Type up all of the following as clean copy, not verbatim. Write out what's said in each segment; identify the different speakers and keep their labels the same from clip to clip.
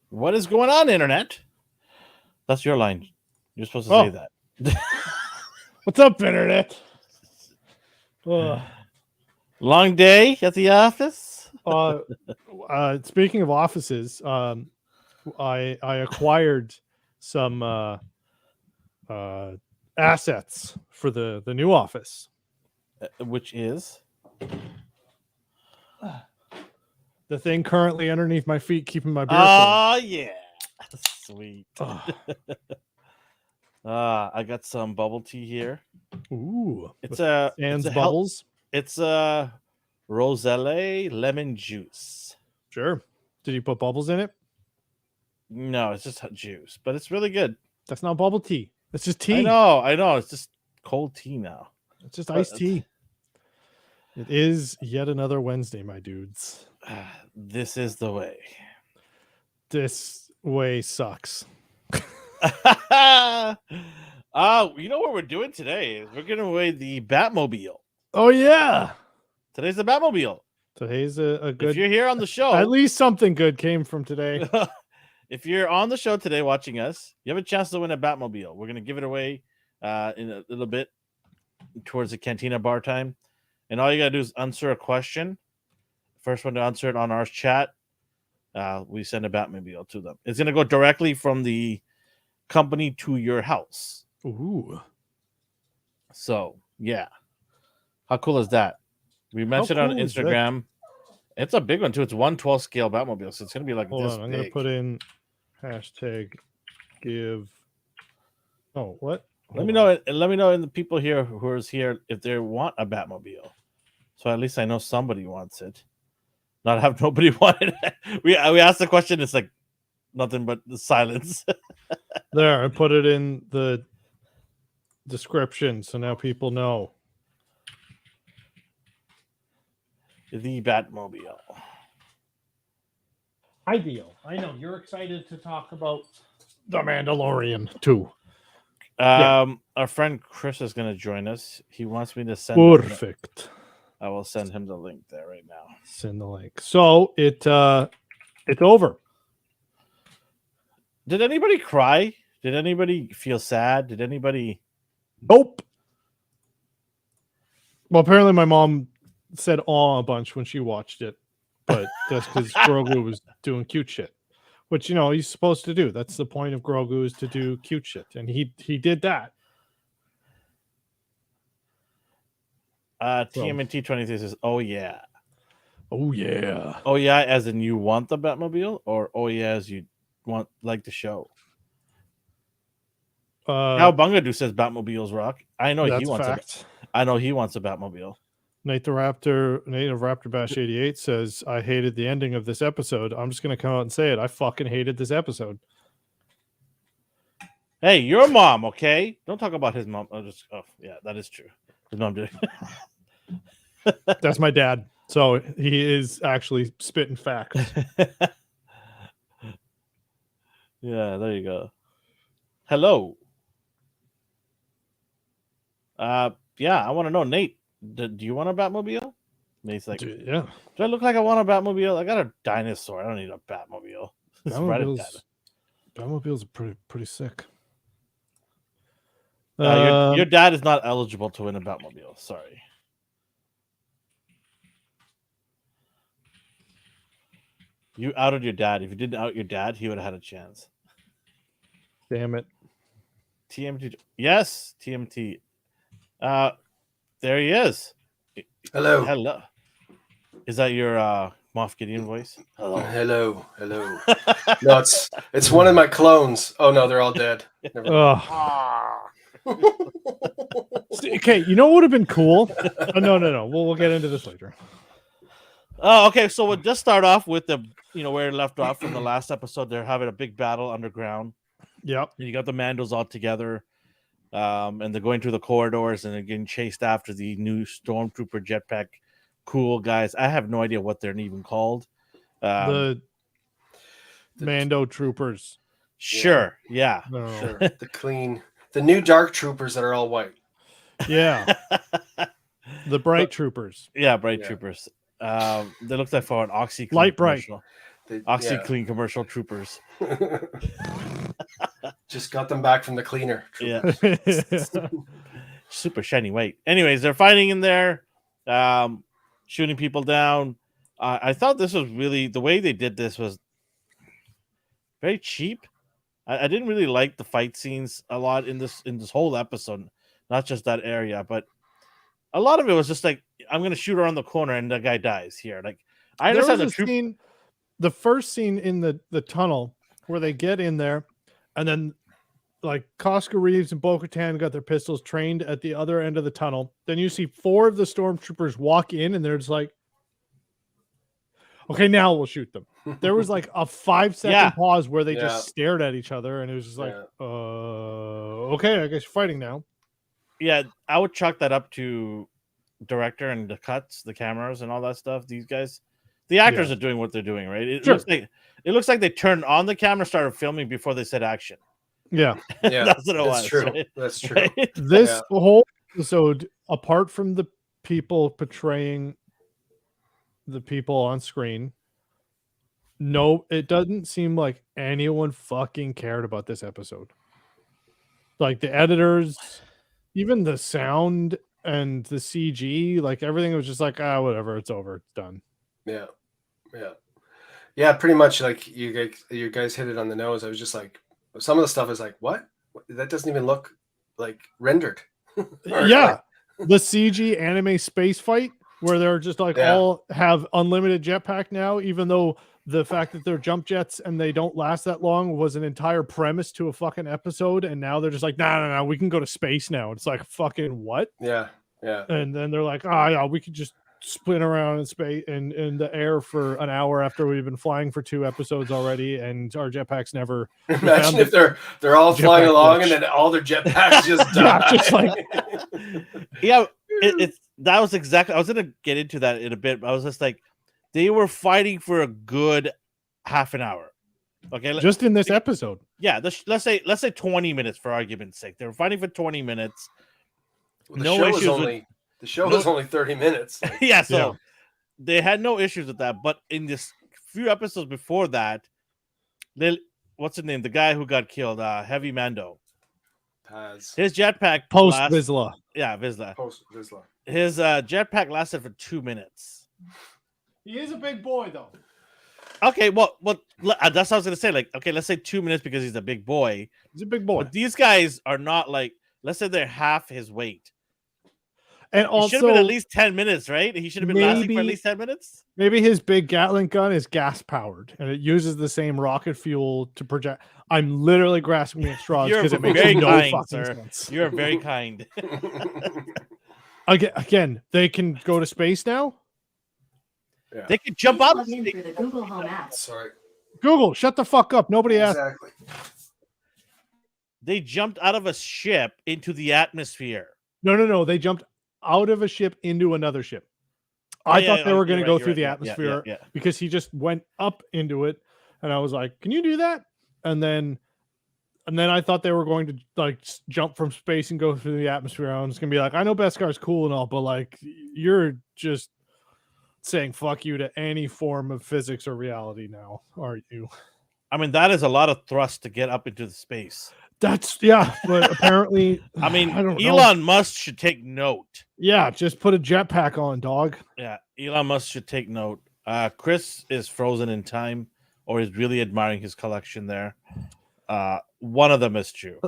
Speaker 1: What is going on, internet? That's your line. You're supposed to say
Speaker 2: Oh,
Speaker 1: that.
Speaker 2: what's up, internet? Uh,
Speaker 1: Long day at the office.
Speaker 2: Speaking of offices, I acquired some assets for the new office.
Speaker 1: Which is
Speaker 2: The thing currently underneath my feet, keeping my beer cold.
Speaker 1: oh yeah, sweet.
Speaker 2: Ugh.
Speaker 1: I got some bubble tea here.
Speaker 2: Ooh,
Speaker 1: It's
Speaker 2: with sans bubbles.
Speaker 1: It's a roselle lemon juice.
Speaker 2: Sure. Did you put bubbles in it?
Speaker 1: No, it's just juice, but it's really good.
Speaker 2: That's not bubble tea. It's just tea.
Speaker 1: I know. It's just cold tea now.
Speaker 2: It's just iced tea. It is yet another Wednesday, my dudes.
Speaker 1: This is the way.
Speaker 2: This way sucks.
Speaker 1: You know what we're doing today? We're giving away the Batmobile.
Speaker 2: Oh yeah.
Speaker 1: Today's the Batmobile.
Speaker 2: Today's a good.
Speaker 1: If you're here on the show,
Speaker 2: at least something good came from today.
Speaker 1: If you're on the show today watching us, you have a chance to win a Batmobile. We're gonna give it away in a little bit towards the Cantina Bar time, and all you gotta do is answer a question. First one to answer it on our chat, we send a Batmobile to them. It's gonna go directly from the company to your house.
Speaker 2: Ooh.
Speaker 1: So yeah, how cool is that? We mentioned on Instagram. It's a big one too. It's 1/12 scale Batmobile, so it's gonna be like
Speaker 2: Hold
Speaker 1: this
Speaker 2: on, I'm
Speaker 1: big.
Speaker 2: gonna put in hashtag give. Oh, what?
Speaker 1: Let me know. Let me know in the people here who is here if they want a Batmobile. So at least I know somebody wants it. Not have nobody want it. we asked the question. It's like nothing but the silence.
Speaker 2: There, I put it in the description, so now people know.
Speaker 1: The Batmobile.
Speaker 2: Ideal. I know you're excited to talk about the Mandalorian too.
Speaker 1: Our friend Chris is going to join us. He wants me to send.
Speaker 2: Perfect.
Speaker 1: I will send him the link there right now.
Speaker 2: Send the link. So it's over.
Speaker 1: Did anybody cry? Did anybody feel sad? Did anybody?
Speaker 2: Nope. Well, apparently my mom said "aw" a bunch when she watched it, but that's because Grogu was doing cute shit, which he's supposed to do. That's the point of Grogu, is to do cute shit, and he did that.
Speaker 1: TMNT 23 says, "Oh yeah,
Speaker 2: oh yeah,
Speaker 1: oh yeah," as in you want the Batmobile, or oh yeah, as you want like the show. Now Bungadu says Batmobiles rock. I know he wants I know he wants a Batmobile.
Speaker 2: Nate of Raptor Bash 88 says, I hated the ending of this episode. I'm just gonna come out and say it. I fucking hated this episode.
Speaker 1: Hey, your mom, okay? Don't talk about his mom. Yeah, that is true. His mom did.
Speaker 2: That's my dad. So he is actually spitting facts.
Speaker 1: Yeah, there you go. Hello. Yeah, I want to know, Nate. Do you want a Batmobile? Nate's like,
Speaker 2: yeah.
Speaker 1: Do I look like I want a Batmobile? I got a dinosaur. I don't need a Batmobile.
Speaker 2: Batmobiles are pretty sick.
Speaker 1: Your dad is not eligible to win a Batmobile. Sorry. You outed your dad. If you didn't out your dad, he would have had a chance.
Speaker 2: Damn it.
Speaker 1: TMT. Yes, TMT. There he is.
Speaker 3: Hello.
Speaker 1: Hello. Is that your Moff Gideon voice?
Speaker 3: Hello. No, it's one of my clones. Oh no, they're all dead.
Speaker 2: Okay, you know what would have been cool? No. We'll get into this later.
Speaker 1: Oh, okay. So we'll just start off with where it left off from the last episode. They're having a big battle underground.
Speaker 2: Yep.
Speaker 1: You got the Mandos all together, and they're going through the corridors and they're getting chased after the new Stormtrooper jetpack. Cool guys. I have no idea what they're even called.
Speaker 2: The Mando troopers.
Speaker 1: Sure. Yeah.
Speaker 2: No.
Speaker 3: Sure. The new dark troopers that are all white.
Speaker 2: Yeah. The bright troopers.
Speaker 1: Yeah, bright troopers. They look like for an Oxy
Speaker 2: light
Speaker 1: commercial. OxyClean commercial troopers.
Speaker 3: Just got them back from the cleaner.
Speaker 1: Yeah. Super shiny white. Anyways, they're fighting in there, shooting people down. I thought this was really, the way they did this was very cheap. I didn't really like the fight scenes a lot in this whole episode, not just that area, but a lot of it was just like, I'm gonna shoot around the corner and the guy dies here. Like, I
Speaker 2: there
Speaker 1: understand
Speaker 2: was a scene, the first scene in the tunnel where they get in there, and then like Costco Reeves and Bo-Katan got their pistols trained at the other end of the tunnel. Then you see 4 of the stormtroopers walk in, and they're just like, okay, now we'll shoot them. There was like a 5-second pause where they just stared at each other, and it was just like, okay, I guess you're fighting now.
Speaker 1: Yeah, I would chalk that up to director and the cuts, the cameras, and all that stuff. These guys, the actors are doing what they're doing, right? It looks like they turned on the camera, started filming before they said action.
Speaker 2: Yeah,
Speaker 1: that's what it was.
Speaker 3: True.
Speaker 1: Right?
Speaker 3: That's true.
Speaker 1: Right?
Speaker 2: This whole episode, apart from the people portraying the people on screen, no, it doesn't seem like anyone fucking cared about this episode. Like the editors, even the sound and the CG, like everything was just like, whatever, it's over, it's done.
Speaker 3: Yeah. Pretty much like you guys hit it on the nose. I was just like, some of the stuff is like, what? That doesn't even look like rendered.
Speaker 2: Yeah, the CG anime space fight where they're just like all have unlimited jetpack now, even though the fact that they're jump jets and they don't last that long was an entire premise to a fucking episode, and now they're just like, no, we can go to space now. It's like, fucking what?
Speaker 3: Yeah.
Speaker 2: And then they're like, we could just spin around in space and in the air for an hour after we've been flying for 2 episodes already, and our jetpacks never.
Speaker 3: Imagine if they're all flying along and then all their jetpacks just die.
Speaker 2: Just like,
Speaker 1: that was exactly. I was gonna get into that in a bit, but I was just like, they were fighting for a good half an hour. Okay,
Speaker 2: just in this episode.
Speaker 1: Yeah, let's say 20 minutes for argument's sake. They were fighting for 20 minutes.
Speaker 3: Well, the show was only 30 minutes.
Speaker 1: They had no issues with that. But in this few episodes before that, what's his name? The guy who got killed, Heavy Mando.
Speaker 3: Paz.
Speaker 1: His jetpack
Speaker 2: post Vizsla.
Speaker 1: Yeah, Vizsla.
Speaker 3: Post Vizsla.
Speaker 1: His jetpack lasted for 2 minutes.
Speaker 2: He is a big boy, though.
Speaker 1: Okay, well, that's what I was gonna say. Like, okay, let's say 2 minutes because he's a big boy.
Speaker 2: He's a big boy.
Speaker 1: But these guys are not like. Let's say they're half his weight.
Speaker 2: And
Speaker 1: he
Speaker 2: also,
Speaker 1: should have been at least 10 minutes, right? He should have been lasting for at least 10 minutes.
Speaker 2: Maybe his big Gatling gun is gas powered and it uses the same rocket fuel to project. I'm literally grasping at straws because it makes no fucking sense.
Speaker 1: You're very kind.
Speaker 2: Again, they can go to space now.
Speaker 3: Yeah.
Speaker 1: They can jump out.
Speaker 4: Through the Google Home app.
Speaker 3: Sorry.
Speaker 2: Google, shut the fuck up. Nobody asked.
Speaker 3: Exactly.
Speaker 1: They jumped out of a ship into the atmosphere.
Speaker 2: No. They jumped out of a ship into another ship. I thought they were going to go through the atmosphere because he just went up into it, and I was like, "Can you do that?" And then I thought they were going to like jump from space and go through the atmosphere. I was going to be like, "I know Beskar's cool and all, but like, you're just saying fuck you to any form of physics or reality now, aren't you?"
Speaker 1: I mean, that is a lot of thrust to get up into the space.
Speaker 2: But apparently,
Speaker 1: I mean, Elon Musk should take note.
Speaker 2: Yeah, just put a jetpack on, dog.
Speaker 1: Yeah, Elon Musk should take note. Chris is frozen in time, or is really admiring his collection there. One of them is true.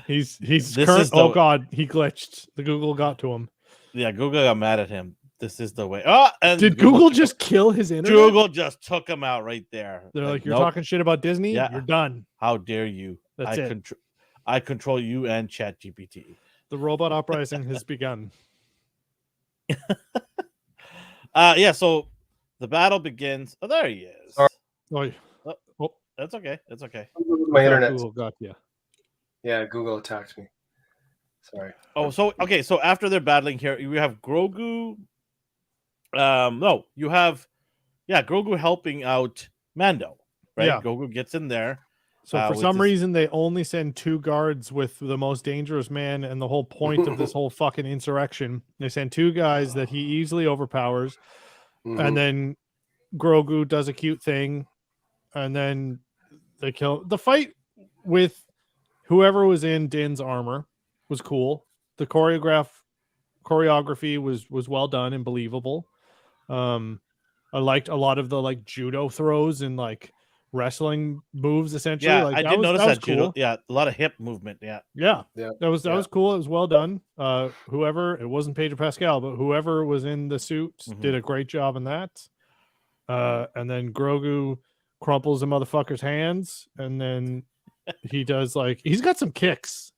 Speaker 2: he's current. Oh God, he glitched. The Google got to him.
Speaker 1: Yeah, Google got mad at him. This is the way. Oh, and
Speaker 2: did Google just kill his internet?
Speaker 1: Google just took him out right there.
Speaker 2: They're like, you're talking shit about Disney? Yeah. You're done.
Speaker 1: How dare you?
Speaker 2: That's it.
Speaker 1: I control you and ChatGPT.
Speaker 2: The robot uprising has begun.
Speaker 1: So the battle begins. Oh, there he is.
Speaker 2: Oh,
Speaker 1: that's okay. That's okay.
Speaker 3: My internet.
Speaker 2: Google got you.
Speaker 3: Yeah, Google attacked me. Sorry.
Speaker 1: Oh, so okay. So after they're battling here, you have Grogu. You have Grogu helping out Mando, right?
Speaker 2: Yeah.
Speaker 1: Grogu gets in there.
Speaker 2: So for some reason, they only send 2 guards with the most dangerous man, and the whole point of this whole fucking insurrection. They send 2 guys that he easily overpowers, and then Grogu does a cute thing, and then they kill. The fight with whoever was in Din's armor was cool. The choreography was well done and believable. I liked a lot of the like judo throws and like wrestling moves. Essentially,
Speaker 1: Yeah,
Speaker 2: like
Speaker 1: I
Speaker 2: that
Speaker 1: did
Speaker 2: was
Speaker 1: notice
Speaker 2: that was
Speaker 1: that judo.
Speaker 2: cool.
Speaker 1: Yeah, a lot of hip movement. Yeah.
Speaker 2: Yeah,
Speaker 3: Yeah.
Speaker 2: that was
Speaker 3: Yeah.
Speaker 2: cool. It was well done. Whoever it wasn't Pedro Pascal, but whoever was in the suit did a great job in that. And then Grogu crumples a motherfucker's hands, and then he does like he's got some kicks.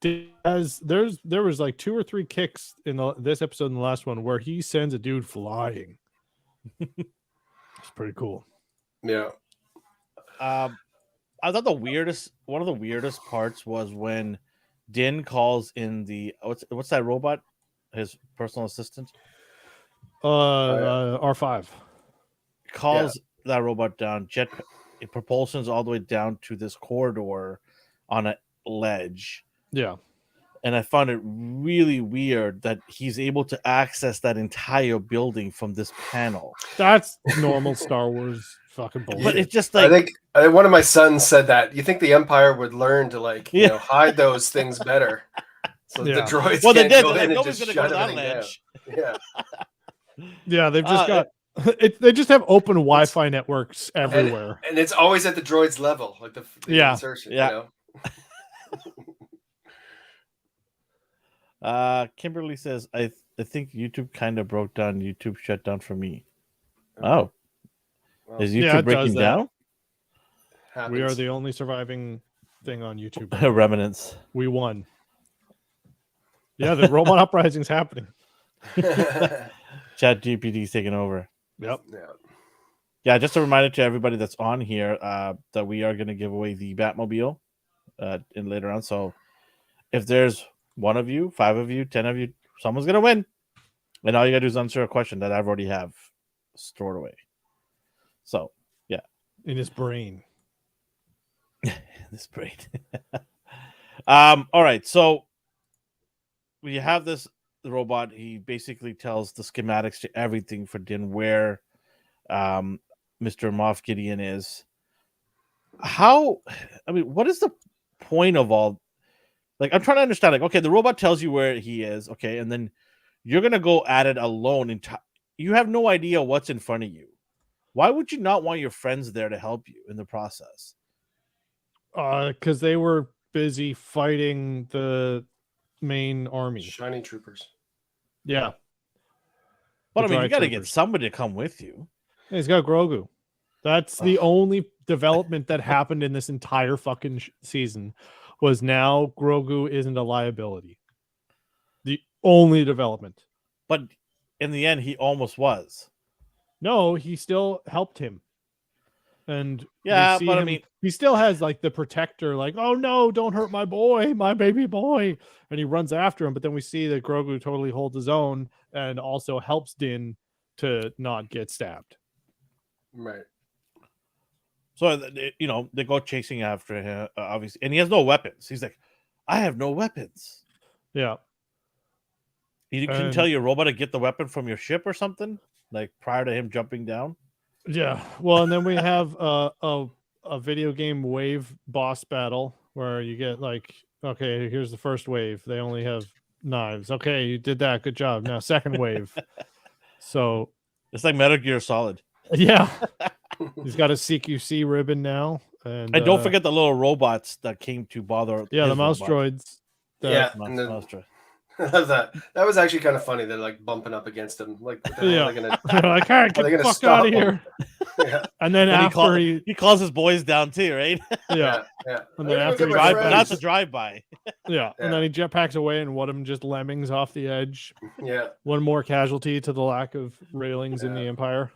Speaker 2: There was like 2 or 3 kicks in this episode and the last one where he sends a dude flying. It's pretty cool.
Speaker 3: Yeah.
Speaker 1: I thought one of the weirdest parts was when Din calls in the what's that robot, his personal assistant,
Speaker 2: R5
Speaker 1: calls that robot down. It propulsions all the way down to this corridor on a ledge.
Speaker 2: Yeah.
Speaker 1: And I found it really weird that he's able to access that entire building from this panel.
Speaker 2: That's normal Star Wars fucking bullshit.
Speaker 1: But it's just like
Speaker 3: I think one of my sons said that. You think the Empire would learn to like you know hide those things better, so the droids
Speaker 1: well, they
Speaker 3: can't
Speaker 1: did.
Speaker 3: go
Speaker 1: Like,
Speaker 3: in and
Speaker 1: nobody's
Speaker 3: just
Speaker 1: gonna
Speaker 3: shut
Speaker 1: go to that
Speaker 3: everything down.
Speaker 1: ledge.
Speaker 3: Yeah,
Speaker 2: yeah, they've just got they just have open Wi-Fi networks everywhere,
Speaker 3: and it's always at the droid's level, like the insertion.
Speaker 1: Yeah.
Speaker 3: You
Speaker 1: know? Kimberly says, I think YouTube kind of broke down. YouTube shut down for me. Oh.
Speaker 3: Well,
Speaker 1: Is YouTube breaking down?
Speaker 3: happens.
Speaker 2: we are the only surviving thing on YouTube.
Speaker 1: Remnants.
Speaker 2: We won. Yeah, the robot uprising's happening.
Speaker 1: Chat GPT's taking over.
Speaker 2: Yep.
Speaker 1: Yeah, just a reminder to everybody that's on here that we are going to give away the Batmobile in later on. So if there's 1 of you, 5 of you, 10 of you, someone's going to win. And all you got to do is answer a question that I've already have stored away. So, yeah.
Speaker 2: In his brain.
Speaker 1: This brain. All right. So we have this robot. He basically tells the schematics to everything for Din where Mr. Moff Gideon is. What is the point of all? Like, I'm trying to understand. Like, okay, the robot tells you where he is. Okay, and then you're gonna go at it alone, and you have no idea what's in front of you. Why would you not want your friends there to help you in the process?
Speaker 2: Because they were busy fighting the main army.
Speaker 3: Shiny troopers.
Speaker 2: Yeah.
Speaker 1: But
Speaker 2: The
Speaker 1: I mean,
Speaker 2: dry
Speaker 1: you got to get
Speaker 2: troopers.
Speaker 1: somebody to come with you.
Speaker 2: He's got Grogu. That's the only development that happened in this entire fucking season was now Grogu isn't a liability. The only development.
Speaker 1: But in the end, he almost was.
Speaker 2: No, he still helped him. And
Speaker 1: Yeah,
Speaker 2: we see
Speaker 1: but I
Speaker 2: him-
Speaker 1: mean-
Speaker 2: he still has like the protector, like, oh no, don't hurt my boy, my baby boy. And he runs after him. But then we see that Grogu totally holds his own and also helps Din to not get stabbed.
Speaker 3: Right.
Speaker 1: So, they go chasing after him, obviously. And he has no weapons. He's like, I have no weapons.
Speaker 2: Yeah.
Speaker 1: You can
Speaker 2: And-
Speaker 1: tell your robot to get the weapon from your ship or something, like prior to him jumping down.
Speaker 2: Yeah. Well, and then we have a video game wave boss battle where you get like, okay, here's the first wave. They only have knives. Okay, you did that. Good job. Now second wave. So
Speaker 1: It's like Metal Gear Solid.
Speaker 2: yeah. He's got a CQC ribbon now. And
Speaker 1: don't forget the little robots that came to bother.
Speaker 2: yeah, the
Speaker 1: his
Speaker 2: mouse
Speaker 1: robot.
Speaker 2: droids. The-
Speaker 3: Yeah.
Speaker 1: Mouse-
Speaker 3: And then-
Speaker 1: mouse droid.
Speaker 3: that was actually kind of funny. They're like bumping up against him. Like, what the hell
Speaker 2: Yeah.
Speaker 3: are they gonna?
Speaker 2: They're like, all right,
Speaker 3: Are
Speaker 2: get
Speaker 3: they
Speaker 2: the
Speaker 3: gonna
Speaker 2: fuck
Speaker 3: stop
Speaker 2: out of
Speaker 3: him?
Speaker 2: here.
Speaker 3: Yeah.
Speaker 2: And then
Speaker 1: And
Speaker 2: after he
Speaker 1: he calls his boys down too, right?
Speaker 2: yeah.
Speaker 3: Yeah.
Speaker 2: And then
Speaker 3: I'm gonna
Speaker 2: after
Speaker 3: get
Speaker 2: he
Speaker 3: my
Speaker 2: drive-
Speaker 1: That's a
Speaker 3: friends.
Speaker 1: drive-by.
Speaker 2: Yeah. And then he jetpacks away and Woodham just lemmings off the edge.
Speaker 3: Yeah.
Speaker 2: One more casualty to the lack of railings in the
Speaker 3: Yeah.
Speaker 2: Empire.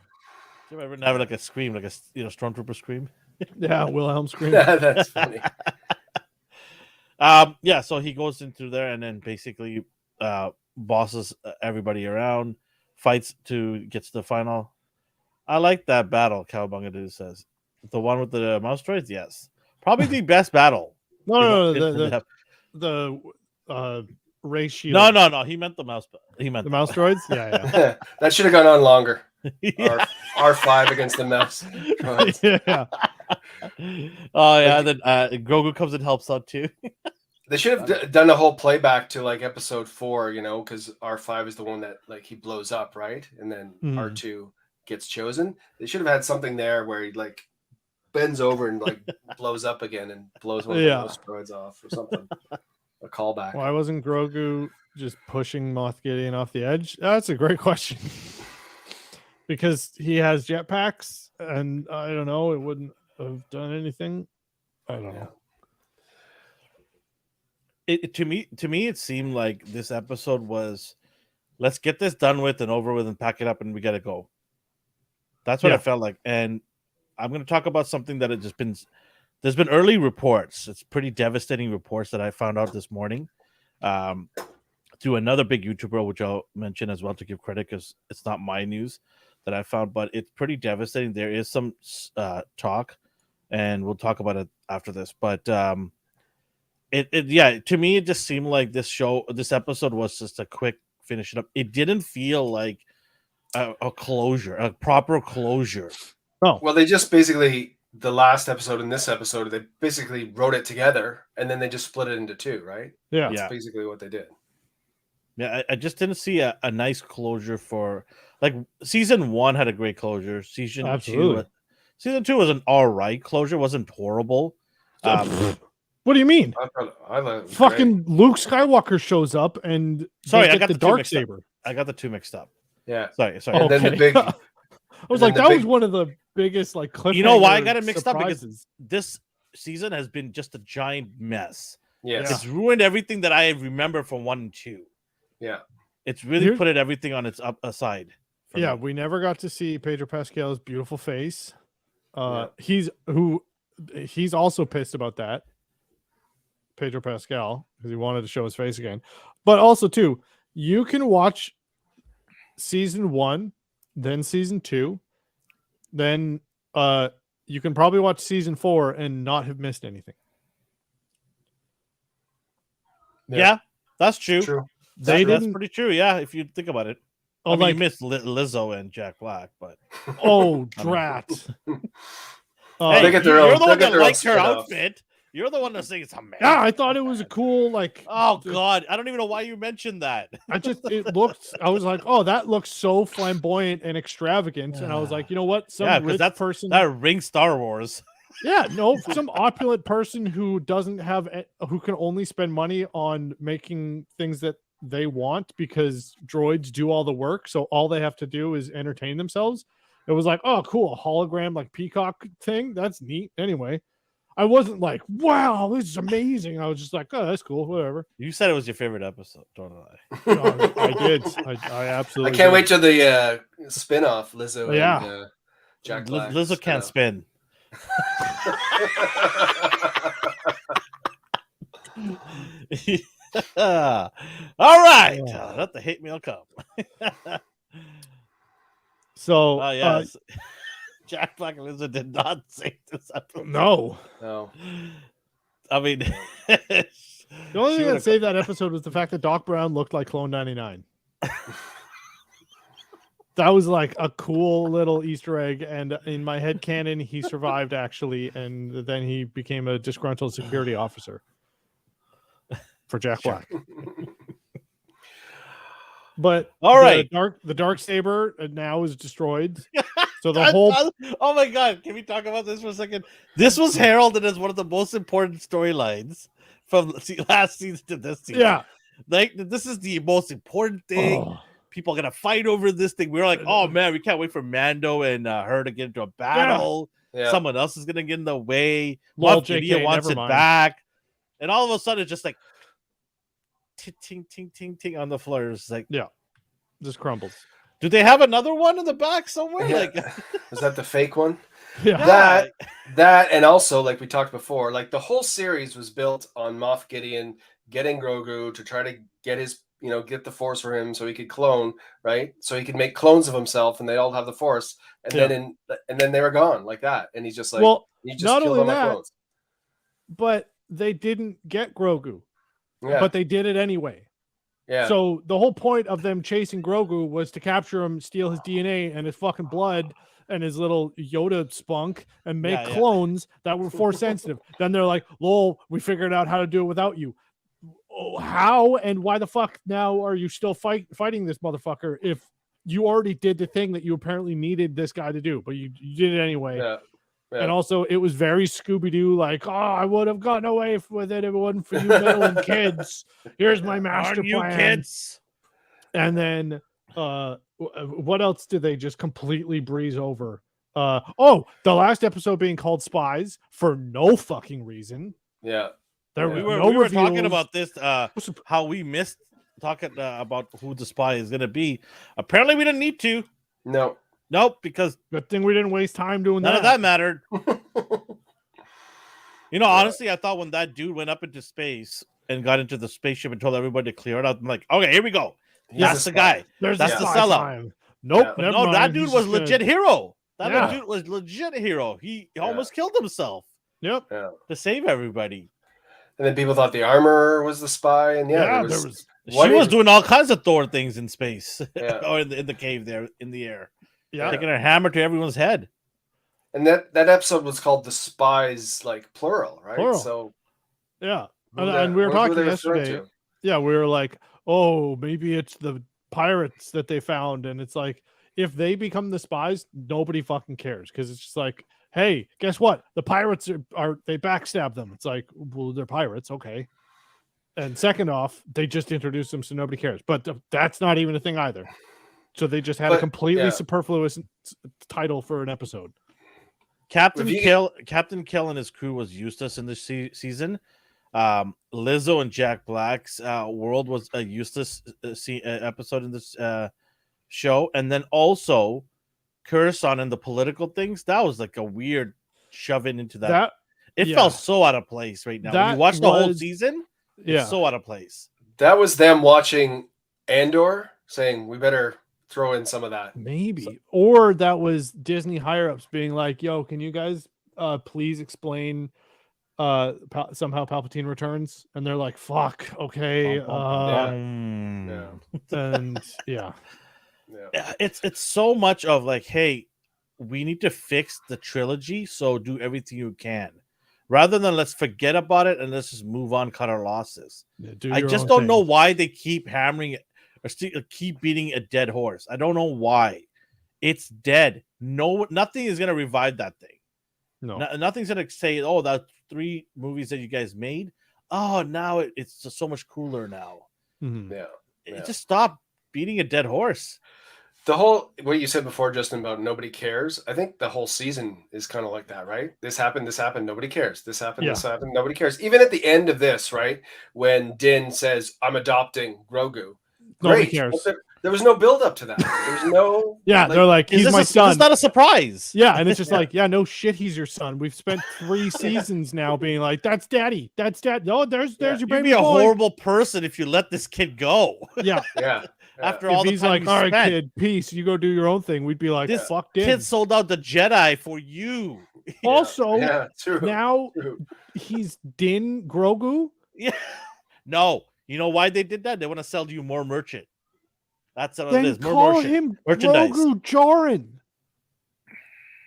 Speaker 1: Do you ever have like a scream, like a stormtrooper scream?
Speaker 2: Yeah, Wilhelm scream.
Speaker 3: That's funny.
Speaker 1: Yeah, so he goes into there and then basically bosses everybody around, fights gets to the final. I like that battle, Cowabunga Dude says. The one with the mouse droids, yes. Probably the best battle.
Speaker 2: No,
Speaker 1: In-
Speaker 2: the ray shield.
Speaker 1: No. He meant the mouse. He meant
Speaker 2: The mouse droids? Yeah, yeah.
Speaker 3: That should have gone on longer.
Speaker 1: Yeah.
Speaker 3: R5 against the mess.
Speaker 2: Yeah.
Speaker 1: Oh yeah, then Grogu comes and helps out too.
Speaker 3: They should have done a whole playback to like episode 4, because R5 is the one that like he blows up, right? And then R2 gets chosen. They should have had something there where he like bends over and like blows up again and blows one of the asteroids off or something. A callback.
Speaker 2: Why wasn't Grogu just pushing Moff Gideon off the edge? That's a great question. Because he has jetpacks, and I don't know, it wouldn't have done anything. I don't know.
Speaker 1: To me, it seemed like this episode was, let's get this done with and over with and pack it up and we gotta go. That's what I felt like. And I'm going to talk about something that there's been early reports. It's pretty devastating reports that I found out this morning through another big YouTuber, which I'll mention as well to give credit because it's not my news that I found, but it's pretty devastating. There is some talk, and we'll talk about it after this. But to me, it just seemed like this episode was just a quick finish it up. It didn't feel like a closure, a proper closure.
Speaker 2: Oh,
Speaker 3: well, they just basically the last episode and this episode, they basically wrote it together and then they just split it into 2, right?
Speaker 2: Yeah,
Speaker 3: that's basically what they did.
Speaker 1: Yeah, I just didn't see a nice closure for like season 1 had a great closure. Season 2 was an all right closure, wasn't horrible.
Speaker 2: What do you mean?
Speaker 3: I
Speaker 2: fucking Luke Skywalker shows up and
Speaker 1: I got
Speaker 2: the dark saber.
Speaker 1: I got the 2 mixed up.
Speaker 3: Yeah,
Speaker 1: sorry.
Speaker 3: And then the big.
Speaker 2: I was like, that was one of the biggest like cliffhanger.
Speaker 1: You know why I got it mixed
Speaker 2: surprises.
Speaker 1: up? Because this season has been just a giant mess.
Speaker 3: Yes.
Speaker 1: It's ruined everything that I remember from 1 and 2.
Speaker 3: Yeah,
Speaker 1: it's really put everything on its aside.
Speaker 2: Yeah, we never got to see Pedro Pascal's beautiful face.
Speaker 3: Yeah.
Speaker 2: He's also pissed about that. Pedro Pascal, because he wanted to show his face again. But also too, you can watch season 1, then season 2, then you can probably watch season 4 and not have missed anything.
Speaker 1: Yeah, that's true.
Speaker 3: True.
Speaker 1: That's pretty true. Yeah, if you think about it.
Speaker 2: Oh,
Speaker 1: you missed Lizzo and Jack Black, but
Speaker 2: drat.
Speaker 1: Hey, you're the one that likes her outfit. You're the one that's saying it's a man.
Speaker 2: Yeah, I thought it was a cool, like.
Speaker 1: Oh God, I don't even know why you mentioned that.
Speaker 2: I was like, oh, that looks so flamboyant and extravagant, and I was like, you know what? Some rich person
Speaker 1: that rings Star Wars.
Speaker 2: Yeah, no, some opulent person who who can only spend money on making things that they want because droids do all the work, so all they have to do is entertain themselves. It was like, oh, cool, a hologram like peacock thing. That's neat. Anyway, I wasn't like, wow, this is amazing. I was just like, oh, that's cool, whatever.
Speaker 1: You said it was your favorite episode, don't I?
Speaker 2: No, I did. I absolutely.
Speaker 3: I can't wait till the spin-off Lizzo and Jack Black.
Speaker 1: Lizzo can't spin. All right, let the hate mail come.
Speaker 2: So,
Speaker 1: yes, Jack Black and Lizzo did not sing this episode.
Speaker 2: No.
Speaker 1: I mean,
Speaker 2: the only thing that saved that episode was the fact that Doc Brown looked like Clone 99. That was like a cool little Easter egg, and in my head canon, he survived actually, and then he became a disgruntled security officer for Jack Black. But
Speaker 1: all right,
Speaker 2: the dark saber now is destroyed. So the whole
Speaker 1: oh my God, can we talk about this for a second? This was heralded as one of the most important storylines from last season to this season.
Speaker 2: Yeah,
Speaker 1: like this is the most important thing. People are gonna fight over this thing. We were like, oh man, we can't wait for Mando and her to get into a battle.
Speaker 3: Yeah.
Speaker 1: Someone else is gonna get in the way.
Speaker 2: Moff
Speaker 1: Gideon wants it back, and all of a sudden it's just like ting ting ting ting on the floor. It's like
Speaker 2: just crumbles.
Speaker 1: Do they have another one in the back somewhere?
Speaker 3: Yeah.
Speaker 1: Like,
Speaker 3: is that the fake one?
Speaker 2: Yeah.
Speaker 3: That, and also like we talked before, like the whole series was built on Moff Gideon getting Grogu to try to get his, get the Force for him so he could clone, right? So he could make clones of himself, and they all have the Force, and then they were gone like that, and he's just like,
Speaker 2: well,
Speaker 3: you just
Speaker 2: not
Speaker 3: killed
Speaker 2: only
Speaker 3: all my
Speaker 2: that,
Speaker 3: clones.
Speaker 2: but they didn't get Grogu,
Speaker 3: Yeah.
Speaker 2: but they did it anyway.
Speaker 3: Yeah.
Speaker 2: So the whole point of them chasing Grogu was to capture him, steal his DNA and his fucking blood, and his little Yoda spunk and make
Speaker 1: Yeah, yeah.
Speaker 2: clones that were force sensitive. Then they're like, lol, we figured out how to do it without you. Oh, how and why the fuck now are you still fighting this motherfucker if you already did the thing that you apparently needed this guy to do, but you did it anyway.
Speaker 3: Yeah.
Speaker 2: And also, it was very Scooby-Doo, like, oh, I would have gotten away with it if it wasn't for you meddling kids. Here's my master
Speaker 1: Aren't you
Speaker 2: plan.
Speaker 1: kids?
Speaker 2: And then, what else did they just completely breeze over? The last episode being called Spies for no fucking reason.
Speaker 3: Yeah.
Speaker 2: There
Speaker 1: We
Speaker 2: were
Speaker 1: were,
Speaker 2: no
Speaker 1: we were
Speaker 2: reveals.
Speaker 1: talking about this, how we missed talking about who the spy is going to be. Apparently, we didn't need to.
Speaker 3: No.
Speaker 1: Nope, because
Speaker 2: Good thing we didn't waste time doing
Speaker 1: none
Speaker 2: that.
Speaker 1: of that mattered. Honestly, I thought when that dude went up into space and got into the spaceship and told everybody to clear it out, I'm like, okay, here we go. That's the guy.
Speaker 2: There's
Speaker 1: That's
Speaker 2: the
Speaker 1: the
Speaker 2: spy
Speaker 1: sellout.
Speaker 2: time. Nope.
Speaker 3: Yeah.
Speaker 1: But
Speaker 2: never
Speaker 1: no,
Speaker 2: mind.
Speaker 1: that dude
Speaker 2: He's
Speaker 1: was
Speaker 2: just
Speaker 1: legit hero. That
Speaker 2: Yeah.
Speaker 1: dude was legit hero. He almost killed himself
Speaker 2: Yep.
Speaker 3: Yeah.
Speaker 1: to save everybody.
Speaker 3: And then people thought the armor was the spy, and
Speaker 2: Yeah,
Speaker 3: there was
Speaker 1: She was doing all kinds of Thor things in space,
Speaker 3: Yeah.
Speaker 1: or in the cave there in the air,
Speaker 2: Yeah.
Speaker 1: taking her hammer to everyone's head.
Speaker 3: And that episode was called The Spies, like plural, right?
Speaker 2: Plural.
Speaker 3: So
Speaker 2: Yeah.
Speaker 3: who
Speaker 2: And we were
Speaker 3: who
Speaker 2: talking
Speaker 3: they referring
Speaker 2: yesterday.
Speaker 3: to?
Speaker 2: Yeah, we were like, oh, maybe it's the pirates that they found. And it's like, if they become the spies, nobody fucking cares. Because it's just like, hey, guess what? The pirates are they backstab them. It's like, well, they're pirates. Okay. And second off, they just introduced them, so nobody cares. But that's not even a thing either. So they just had a
Speaker 3: But,
Speaker 2: completely
Speaker 3: yeah.
Speaker 2: superfluous title for an episode.
Speaker 1: Captain
Speaker 3: If you-
Speaker 1: Kill and his crew was useless in this season. Lizzo and Jack Black's world was a useless episode in this show, and then also Curson and the political things. That was like a weird shove into that. It
Speaker 2: yeah.
Speaker 1: felt so out of place right now. When
Speaker 2: That
Speaker 1: you watch the whole
Speaker 2: was-
Speaker 1: season,
Speaker 2: Yeah.
Speaker 1: it's so out of place.
Speaker 3: That was them watching Andor, saying we better throw in some of that.
Speaker 2: Maybe. Or that was Disney higher ups being like, yo, can you guys please explain somehow Palpatine returns? And they're like, fuck, okay.
Speaker 3: Yeah.
Speaker 2: And yeah.
Speaker 3: Yeah.
Speaker 1: It's so much of like, hey, we need to fix the trilogy, so do everything you can. Rather than let's forget about it and let's just move on, cut our losses.
Speaker 2: Yeah,
Speaker 1: I just don't know why they keep hammering it or keep beating a dead horse. I don't know why. It's dead. Nothing is gonna revive that thing.
Speaker 2: No.
Speaker 1: Nothing's gonna say, "Oh, that 3 movies that you guys made. Oh, now it's just so much cooler now."
Speaker 2: Mhm.
Speaker 3: Yeah.
Speaker 1: Just stop beating a dead horse.
Speaker 3: The whole what you said before, Justin, about nobody cares. I think the whole season is kind of like that, right? This happened, nobody cares. This happened, this happened, nobody cares. Even at the end of this, right? When Din says, "I'm adopting Grogu."
Speaker 2: Nobody
Speaker 3: Great.
Speaker 2: cares.
Speaker 3: But there was no build up to that. There was no
Speaker 2: Yeah, they're like, he's my son.
Speaker 1: It's not a surprise.
Speaker 2: Yeah, and it's just like, yeah, no shit, he's your son. We've spent 3 seasons now being like, that's daddy. That's dad. No, there's your
Speaker 1: You'd
Speaker 2: baby
Speaker 1: be a
Speaker 2: boy.
Speaker 1: horrible person if you let this kid go.
Speaker 2: Yeah.
Speaker 3: Yeah.
Speaker 1: After
Speaker 2: If
Speaker 1: all the
Speaker 2: he's
Speaker 1: time
Speaker 2: like,
Speaker 1: you
Speaker 2: all right,
Speaker 1: spent.
Speaker 2: kid, peace. You go do your own thing. We'd be like,
Speaker 1: This
Speaker 2: fuck Din.
Speaker 1: Kid sold out the Jedi for you.
Speaker 2: Also,
Speaker 3: Yeah, true.
Speaker 2: now
Speaker 3: True.
Speaker 2: he's Din Grogu.
Speaker 1: Yeah. No, you know why they did that? They want to sell you more merchant. That's what it
Speaker 2: Then
Speaker 1: is. More
Speaker 2: call
Speaker 1: merchant.
Speaker 2: him
Speaker 1: merchandise.
Speaker 2: Grogu Jarin.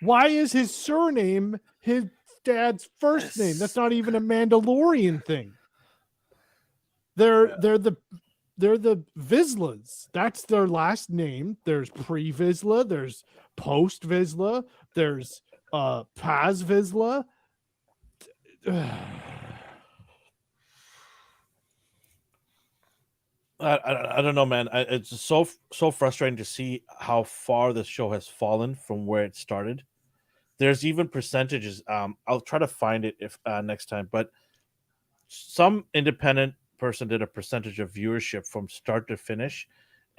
Speaker 2: Why is his surname his dad's first name? That's not even a Mandalorian thing. They're the Vizslas. That's their last name. There's pre-Vizsla, there's post-Vizsla, there's Paz Vizsla.
Speaker 1: I don't know, man. It's just so frustrating to see how far this show has fallen from where it started. There's even percentages. I'll try to find it if next time, but some independent person did a percentage of viewership from start to finish,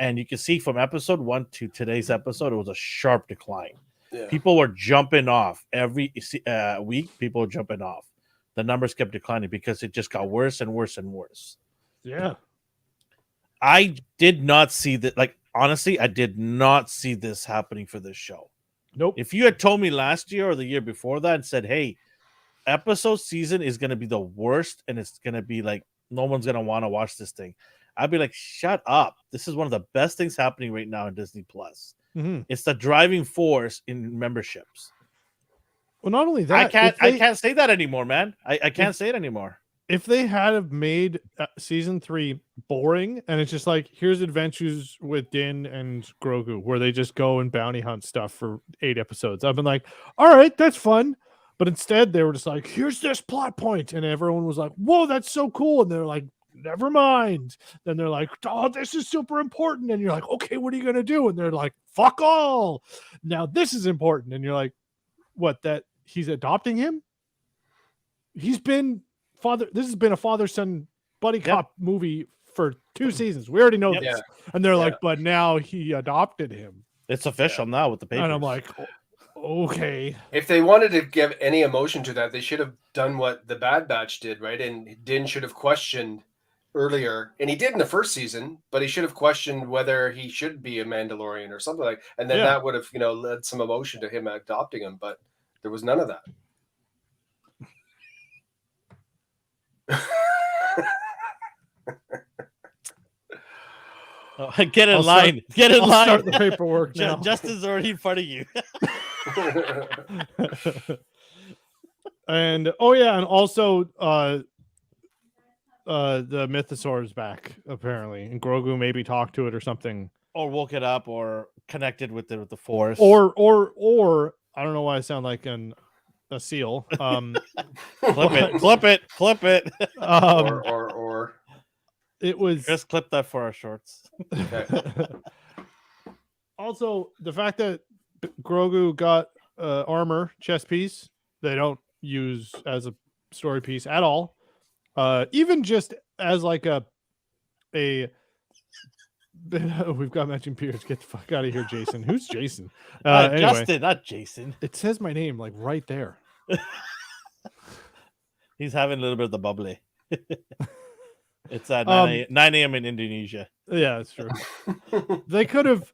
Speaker 1: and you can see from episode 1 to today's episode, it was a sharp decline.
Speaker 3: Yeah.
Speaker 1: People were jumping off every week. People were jumping off. The numbers kept declining because it just got worse and worse and worse.
Speaker 2: Yeah.
Speaker 1: I did not see that. Like, honestly, I did not see this happening for this show.
Speaker 2: Nope.
Speaker 1: If you had told me last year or the year before that and said, hey, episode season is going to be the worst and it's going to be like, no one's going to want to watch this thing, I'd be like, shut up. This is one of the best things happening right now in Disney Plus.
Speaker 2: Mhm.
Speaker 1: It's the driving force in memberships.
Speaker 2: Well, not only
Speaker 1: I
Speaker 2: that,
Speaker 1: can't say that anymore, man. I can't say it anymore.
Speaker 2: if they had have made season 3 boring and it's just like, here's adventures with Din and Grogu where they just go and bounty hunt stuff for 8 episodes, I've been like, all right, that's fun. But instead they were just like, here's this plot point, and everyone was like, whoa, that's so cool, and they're like, never mind. Then they're like, oh, this is super important, and you're like, okay, what are you gonna do? And they're like, fuck all, now this is important. And you're like, what, that he's adopting him? He's been this has been a father-son buddy cop movie for 2 seasons. We already know
Speaker 1: Yep.
Speaker 2: this.
Speaker 3: Yeah.
Speaker 2: And they're like, but now he adopted him.
Speaker 1: It's official now with the papers.
Speaker 2: And I'm like, okay.
Speaker 3: If they wanted to give any emotion to that, they should have done what the Bad Batch did, right? And Din should have questioned earlier, and he did in the first season, but he should have questioned whether he should be a Mandalorian or something like, and then that would have, led some emotion to him adopting him, but there was none of that.
Speaker 1: Get in line. Get in line.
Speaker 2: Start the paperwork now.
Speaker 1: Justin's already in front of you.
Speaker 2: And and also the mythosaur is back apparently, and Grogu maybe talked to it or something,
Speaker 1: Or woke it up, or connected with the force.
Speaker 2: or I don't know why I sound like a seal.
Speaker 1: Clip it.
Speaker 3: or
Speaker 2: It was
Speaker 1: Just clip that for our shorts.
Speaker 3: okay.
Speaker 2: also the fact that Grogu got armor chest piece they don't use as a story piece at all, even just as like a we've got matching Pierce. Get the fuck out of here, Jason. Who's Jason? Anyway,
Speaker 1: Justin, not Jason.
Speaker 2: it says my name like right there.
Speaker 1: He's having a little bit of the bubbly. It's at 9 a.m. in Indonesia.
Speaker 2: Yeah, that's true. They could have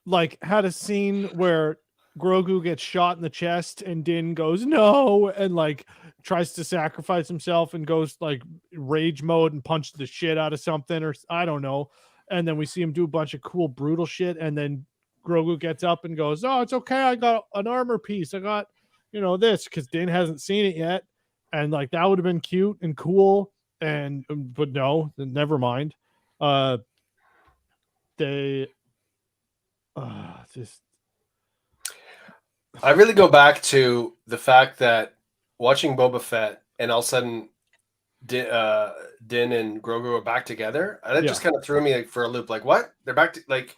Speaker 2: like had a scene where Grogu gets shot in the chest and Din goes no and like tries to sacrifice himself and goes like rage mode and punches the shit out of something, or I don't know. And then we see him do a bunch of cool brutal shit, and then Grogu gets up and goes, oh, it's okay, I got an armor piece, I got this, because Din hasn't seen it yet, and like that would have been cute and cool. And but no, never mind. They just
Speaker 3: I really go back to the fact that watching Boba Fett and all of a sudden Din and Grogu are back together, and it just kind of threw me for a loop. Like, what? They're back to, like,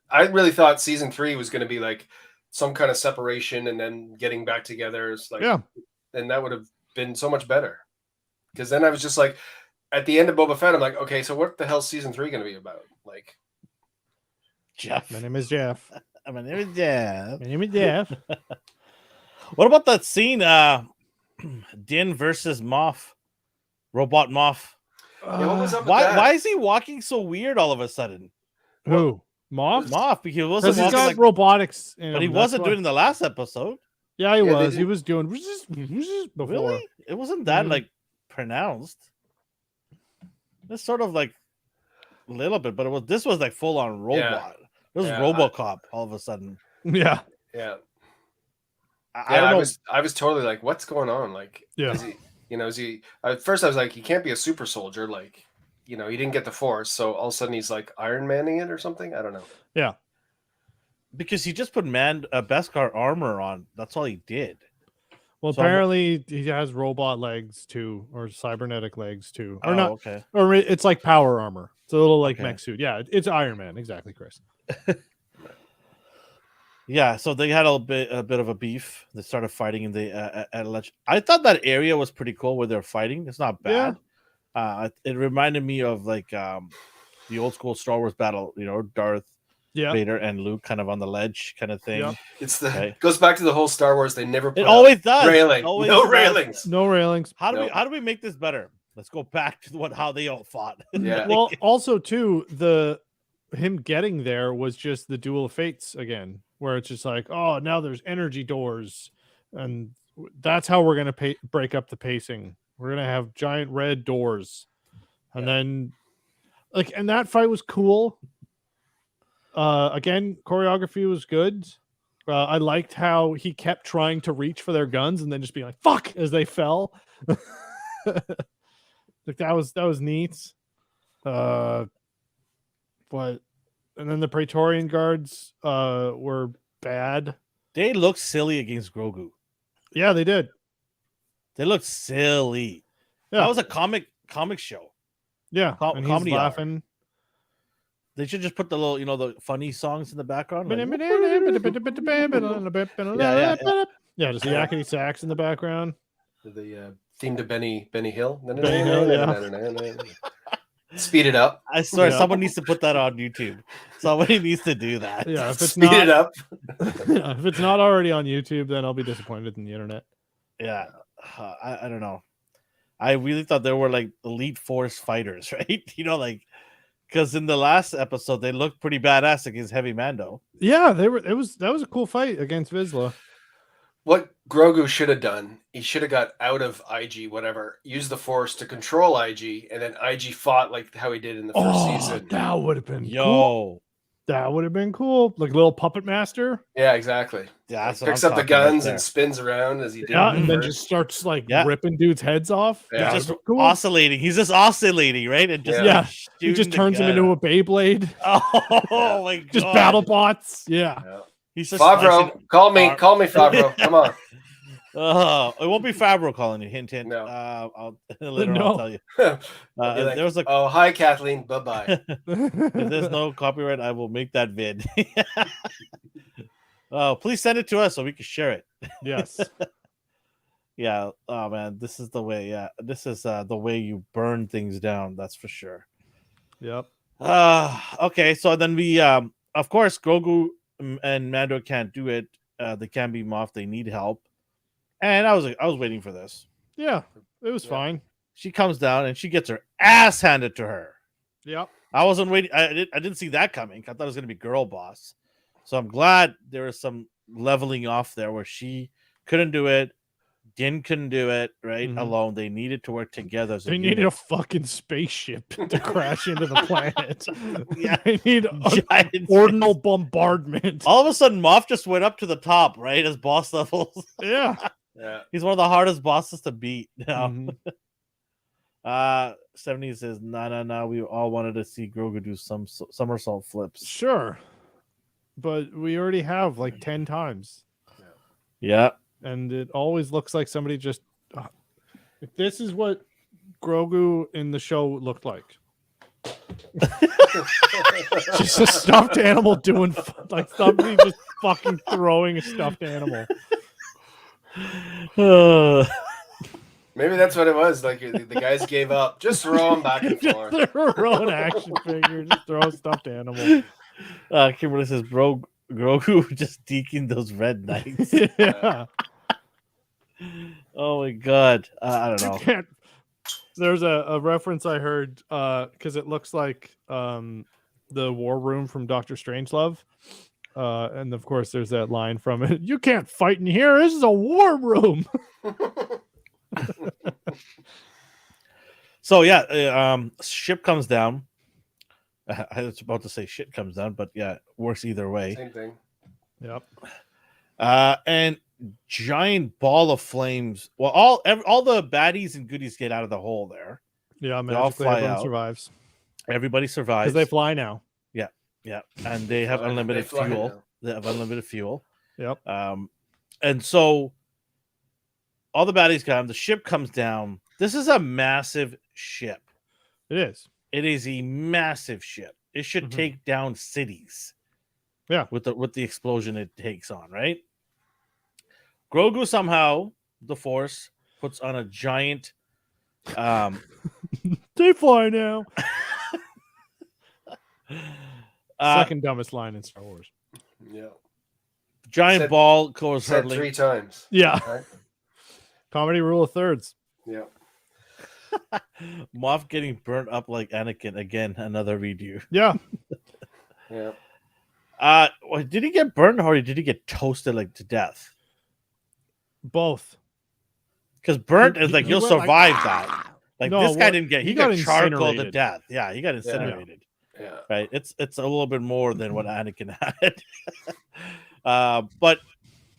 Speaker 3: I really thought season 3 was going to be like some kind of separation and then getting back together. It's like, and that would have been so much better. Because then I was just like, at the end of Boba Fett, I'm like, okay, so what the hell is season 3 going to be about? Like,
Speaker 1: Jeff.
Speaker 2: My name is Jeff.
Speaker 1: My name is Jeff.
Speaker 2: My name is Jeff.
Speaker 1: What about that scene? Din versus Moff, Robot Moff.
Speaker 3: what was up with that?
Speaker 1: Why is he walking so weird all of a sudden?
Speaker 2: Who? Moff?
Speaker 1: Moff, because he wasn't
Speaker 2: Because he's
Speaker 1: walking
Speaker 2: got robotics in
Speaker 1: but he
Speaker 2: him,
Speaker 1: wasn't
Speaker 2: that's
Speaker 1: doing the last episode.
Speaker 2: Yeah, he
Speaker 3: Yeah,
Speaker 2: was.
Speaker 3: they
Speaker 2: He was doing before.
Speaker 1: Really? It wasn't that like pronounced. It's sort of like a little bit, but this was like full on robot. It was RoboCop all of a sudden.
Speaker 2: Yeah.
Speaker 3: Yeah.
Speaker 1: I don't know.
Speaker 3: I was totally like, what's going on? Like,
Speaker 2: Yeah.
Speaker 3: is he at first I was like, he can't be a super soldier. Like, he didn't get the force. So all of a sudden he's like Iron Manning it or something. I don't know.
Speaker 2: Yeah.
Speaker 1: Because he just put Beskar armor on. That's all he did.
Speaker 2: Well,
Speaker 1: So
Speaker 2: apparently he has robot legs too, or cybernetic legs too, or not.
Speaker 1: Okay.
Speaker 2: Or it's like power armor. It's a little like
Speaker 1: Okay.
Speaker 2: mech suit. Yeah, it's Iron Man. Exactly, Chris.
Speaker 1: Yeah, so they had a bit of a beef. They started fighting in the at I thought that area was pretty cool where they're fighting. It's not bad. It reminded me of like the old school Star Wars battle. Darth Vader and Luke kind of on the ledge kind of thing.
Speaker 2: Yeah.
Speaker 3: It's goes back to the whole Star Wars. They never put
Speaker 1: It always does.
Speaker 3: railing.
Speaker 1: Always
Speaker 3: No
Speaker 1: does.
Speaker 3: railings.
Speaker 2: No railings.
Speaker 1: How do we make this better? Let's go back to how they all fought.
Speaker 3: Yeah.
Speaker 2: Well, also too, him getting there was just the Duel of Fates again, where it's just like, oh, now there's energy doors, and that's how we're gonna break up the pacing. We're gonna have giant red doors, and then and that fight was cool. Again, choreography was good. I liked how he kept trying to reach for their guns and then just being like "fuck" as they fell. Like that was neat. But and then the Praetorian guards were bad.
Speaker 1: They looked silly against Grogu.
Speaker 2: Yeah, they did.
Speaker 1: They looked silly.
Speaker 2: Yeah.
Speaker 1: That was a comic show.
Speaker 2: Yeah, and he's
Speaker 1: comedy hour.
Speaker 2: laughing.
Speaker 1: They should just put the little, the funny songs in the background. Like,
Speaker 2: yeah, just the yakety sax in the background.
Speaker 3: The theme to Benny Hill.
Speaker 2: Benny Hill, yeah.
Speaker 3: Speed it up.
Speaker 1: I swear,
Speaker 2: Yeah.
Speaker 1: someone needs to put that on YouTube. Somebody needs to do that.
Speaker 2: Yeah, if it's
Speaker 3: Speed
Speaker 2: not
Speaker 3: it up.
Speaker 2: if it's not already on YouTube, then I'll be disappointed in the internet.
Speaker 1: Yeah, I don't know. I really thought they were like elite force fighters, right? Because in the last episode they looked pretty badass against Heavy Mando.
Speaker 2: Yeah, they were. That was a cool fight against Vizsla.
Speaker 3: What Grogu should have done, he should have got out of IG, whatever, used the Force to control IG, and then IG fought like how he did in the first season.
Speaker 2: That would have been
Speaker 1: Yo,
Speaker 2: cool. That would have been cool. Like little puppet master.
Speaker 3: Yeah, exactly.
Speaker 1: yeah, that's what
Speaker 3: Picks
Speaker 1: I'm
Speaker 3: up the
Speaker 1: talking about
Speaker 3: guns
Speaker 1: there.
Speaker 3: and spins around as he did.
Speaker 2: Yeah,
Speaker 3: in
Speaker 2: and
Speaker 3: the
Speaker 2: then
Speaker 3: first.
Speaker 2: just starts like
Speaker 1: Yeah.
Speaker 2: ripping dudes' heads off.
Speaker 3: Yeah.
Speaker 2: That
Speaker 1: just
Speaker 2: would be cool.
Speaker 1: oscillating. He's just oscillating, right? And just
Speaker 2: Yeah. He
Speaker 1: shooting
Speaker 2: just
Speaker 1: the
Speaker 2: turns him
Speaker 1: gun.
Speaker 2: into a Beyblade.
Speaker 1: Oh my god!
Speaker 2: Just battle bots. Yeah.
Speaker 3: Yeah.
Speaker 1: He's just
Speaker 3: Favreau,
Speaker 1: slicing-
Speaker 3: call me Favreau. Come on.
Speaker 1: It won't be Favreau calling you. Hint, hint.
Speaker 3: No.
Speaker 1: Later on,
Speaker 2: No.
Speaker 1: I'll tell you.
Speaker 3: Be
Speaker 1: If
Speaker 3: like,
Speaker 1: there was
Speaker 3: oh, hi, Kathleen. Bye-bye.
Speaker 1: if there's no copyright, I will make that vid. Oh, please send it to us so we can share it.
Speaker 2: Yes.
Speaker 1: Yeah. Oh man, this is the way. Yeah, this is the way you burn things down. That's for sure.
Speaker 2: Yep.
Speaker 1: Okay. So then we, of course, Grogu and Mando can't do it. They can't be Moff. They need help. And I was waiting for this.
Speaker 2: Yeah. It was
Speaker 3: Yeah.
Speaker 2: fine.
Speaker 1: She comes down and she gets her ass handed to her.
Speaker 2: Yep.
Speaker 1: I wasn't waiting. I didn't see that coming. I thought it was going to be girl boss. So I'm glad there was some leveling off there where she couldn't do it. Din couldn't do it, right?
Speaker 2: Mhm.
Speaker 1: Alone. They needed to work together. As a
Speaker 2: They needed
Speaker 1: unit.
Speaker 2: a fucking spaceship to crash into the planet.
Speaker 1: Yeah.
Speaker 2: They need an
Speaker 1: Giant
Speaker 2: ordinal bombardment.
Speaker 1: All of a sudden, Moff just went up to the top, right? As boss levels.
Speaker 2: Yeah.
Speaker 3: Yeah.
Speaker 1: He's one of the hardest bosses to beat. Now.
Speaker 2: Mhm.
Speaker 1: 70 says, no. We all wanted to see Grogu do some somersault flips.
Speaker 2: Sure. But we already have like 10 times.
Speaker 1: Yeah.
Speaker 2: And it always looks like somebody just. If this is what Grogu in the show looked like. Just a stuffed animal doing like somebody just fucking throwing a stuffed animal.
Speaker 3: Maybe that's what it was. Like the guys gave up. Just throw them back and forth.
Speaker 2: Just throw an action figure. Just throw a stuffed animal.
Speaker 1: Kimberly says, Grogu just deking those red knights.
Speaker 2: Yeah.
Speaker 1: Oh my god. I don't
Speaker 2: You
Speaker 1: know.
Speaker 2: can't. There's a reference I heard because it looks like the war room from Doctor Strangelove. And of course, there's that line from it. You can't fight in here. This is a war room.
Speaker 1: So yeah, ship comes down. I was about to say shit comes down, but yeah, it works either way.
Speaker 3: Same thing.
Speaker 2: Yep.
Speaker 1: And giant ball of flames. Well, all the baddies and goodies get out of the hole there.
Speaker 2: Yeah,
Speaker 1: They all
Speaker 2: magically
Speaker 1: fly
Speaker 2: everyone
Speaker 1: out.
Speaker 2: survives
Speaker 1: Everybody survives.
Speaker 2: because they fly now.
Speaker 1: Yeah, and they have unlimited
Speaker 3: They fly
Speaker 1: fuel.
Speaker 3: now.
Speaker 1: They have unlimited fuel.
Speaker 2: Yep.
Speaker 1: And so all the baddies come. The ship comes down. This is a massive ship.
Speaker 2: It is.
Speaker 1: It is a massive ship. It should
Speaker 2: Mhm.
Speaker 1: take down cities.
Speaker 2: Yeah.
Speaker 1: With the explosion it takes on, right? Grogu somehow, the Force, puts on a giant
Speaker 2: They fly now.
Speaker 1: uh,
Speaker 2: Second dumbest line in Star Wars.
Speaker 3: Yeah.
Speaker 1: giant
Speaker 3: Said-
Speaker 1: ball goes
Speaker 3: Said
Speaker 1: hurtling.
Speaker 3: 3 times.
Speaker 2: Yeah.
Speaker 3: Right?
Speaker 2: Comedy rule of thirds.
Speaker 3: Yeah.
Speaker 1: Moff getting burnt up like Anakin again. Another redo.
Speaker 2: Yeah.
Speaker 3: Yeah.
Speaker 1: Did he get burnt or did he get toasted like to death?
Speaker 2: Both.
Speaker 1: Because burnt
Speaker 2: He-
Speaker 1: is like
Speaker 2: he
Speaker 1: you'll
Speaker 2: went like,
Speaker 1: survive that. Like
Speaker 2: No,
Speaker 1: this guy
Speaker 2: what-
Speaker 1: didn't get.
Speaker 2: he
Speaker 1: He
Speaker 2: got
Speaker 1: got charcoaled to
Speaker 2: incinerated.
Speaker 1: death. Yeah, he got incinerated.
Speaker 3: Yeah.
Speaker 1: right? It's a little bit more than what Anakin had. But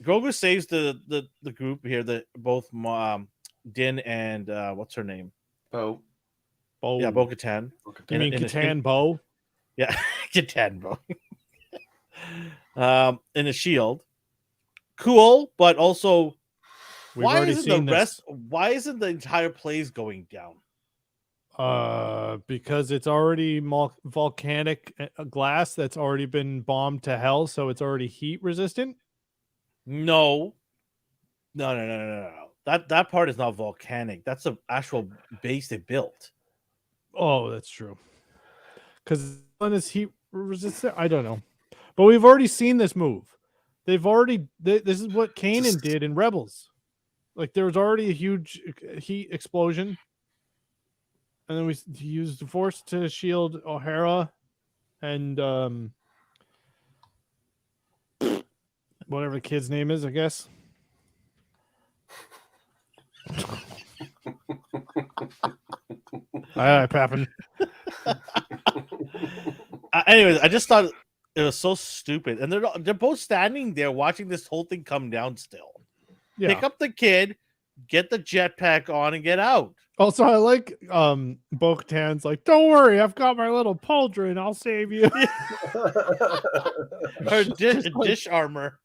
Speaker 1: Grogu saves the group here. That both Din and what's her name?
Speaker 3: Bo.
Speaker 1: Yeah, Bo-Katan.
Speaker 2: You mean Catan Bo?
Speaker 1: Yeah, Catan Bo. In a shield. Cool, but also why isn't the entire place going down?
Speaker 2: Because it's already volcanic glass that's already been bombed to hell, so it's already heat resistant.
Speaker 1: No. That part is not volcanic. That's the actual base they built.
Speaker 2: Oh, that's true. Because one is heat resistant. I don't know, but we've already seen this move. They've already. This is what Kanan did in Rebels. Like there was already a huge heat explosion, and then we used the Force to shield O'Hara, and whatever the kid's name is, I guess. Aye, Pappin.
Speaker 1: Anyways, I just thought it was so stupid, and they're both standing there watching this whole thing come down. Still, pick up the kid, get the jetpack on, and get out.
Speaker 2: Also, I like Bo-Katan's like, don't worry, I've got my little pauldron. I'll save you.
Speaker 1: Her dish armor,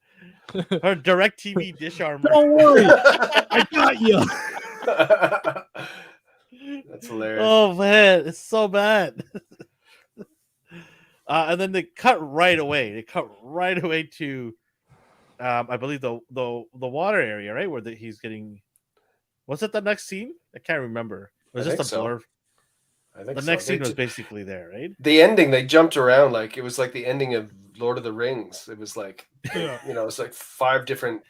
Speaker 1: her direct TV dish armor.
Speaker 2: Don't worry, I got you.
Speaker 3: That's hilarious.
Speaker 1: Oh man, it's so bad. And then they cut right away. They cut right away to, I believe the water area, right, where he's getting. Was it the next scene? I can't remember. It was just a blur.
Speaker 3: I think
Speaker 1: the next scene was basically there, right?
Speaker 3: The ending, they jumped around like it was like the ending of Lord of the Rings. It was like, it's like 5 different.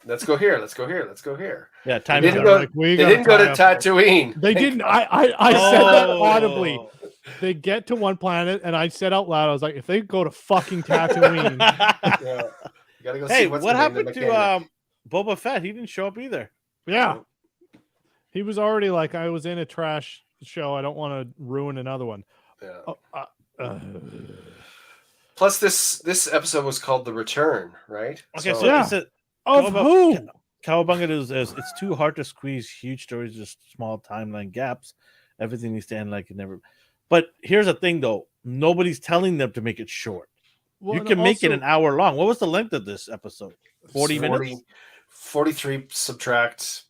Speaker 3: Let's go here. Let's go here. Let's go here.
Speaker 1: Yeah, time.
Speaker 3: They didn't go to Tatooine.
Speaker 2: They didn't. I said that audibly. They get to one planet, and I said out loud, I was like, if they go to fucking Tatooine.
Speaker 3: Yeah. You gotta go see
Speaker 1: what happened to Boba Fett? He didn't show up either.
Speaker 2: Yeah. He was already like, I was in a trash show. I don't want to ruin another one.
Speaker 3: Yeah. Plus, this episode was called The Return, right?
Speaker 1: Okay,
Speaker 2: of who?
Speaker 1: Cowabunga is it's too hard to squeeze huge stories, just small timeline gaps. Everything needs to end like it never. But here's the thing, though. Nobody's telling them to make it short. Well, you can make it an hour long. What was the length of this episode? 40 minutes?
Speaker 3: 43 subtract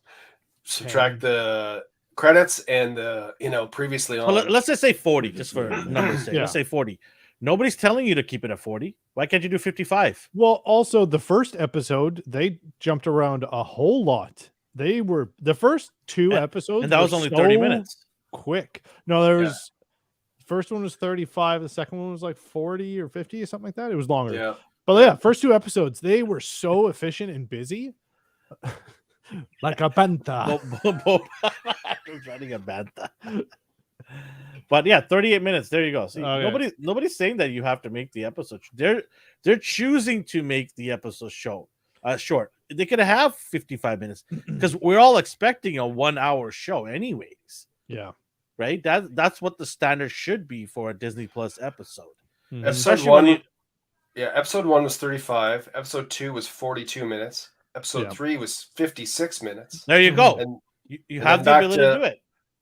Speaker 3: the credits and the previously on.
Speaker 1: Well, let's just say 40, just for numbers' sake. Let's say 40. Nobody's telling you to keep it at 40. Why can't you do 55?
Speaker 2: Well, also the first episode, they jumped around a whole lot. They were the first 2 episodes,
Speaker 1: and that was only 30 minutes.
Speaker 2: Quick. No, there was. First one was 35. The second one was like 40 or 50 or something like that. It was longer.
Speaker 3: Yeah.
Speaker 2: But yeah, first 2 episodes, they were so efficient and busy. Like a banta.
Speaker 1: Running a banta. But yeah, 38 minutes. There you go. See, nobody's saying that you have to make the episode. They're choosing to make the episode short. They could have 55 minutes because we're all expecting a 1-hour show anyways.
Speaker 2: Yeah.
Speaker 1: Right? That's what the standard should be for a Disney Plus episode.
Speaker 2: Mm-hmm.
Speaker 3: Episode 1 was 35. Episode 2 was 42 minutes. Episode 3 was 56 minutes.
Speaker 1: There you go. And you have the ability to do it.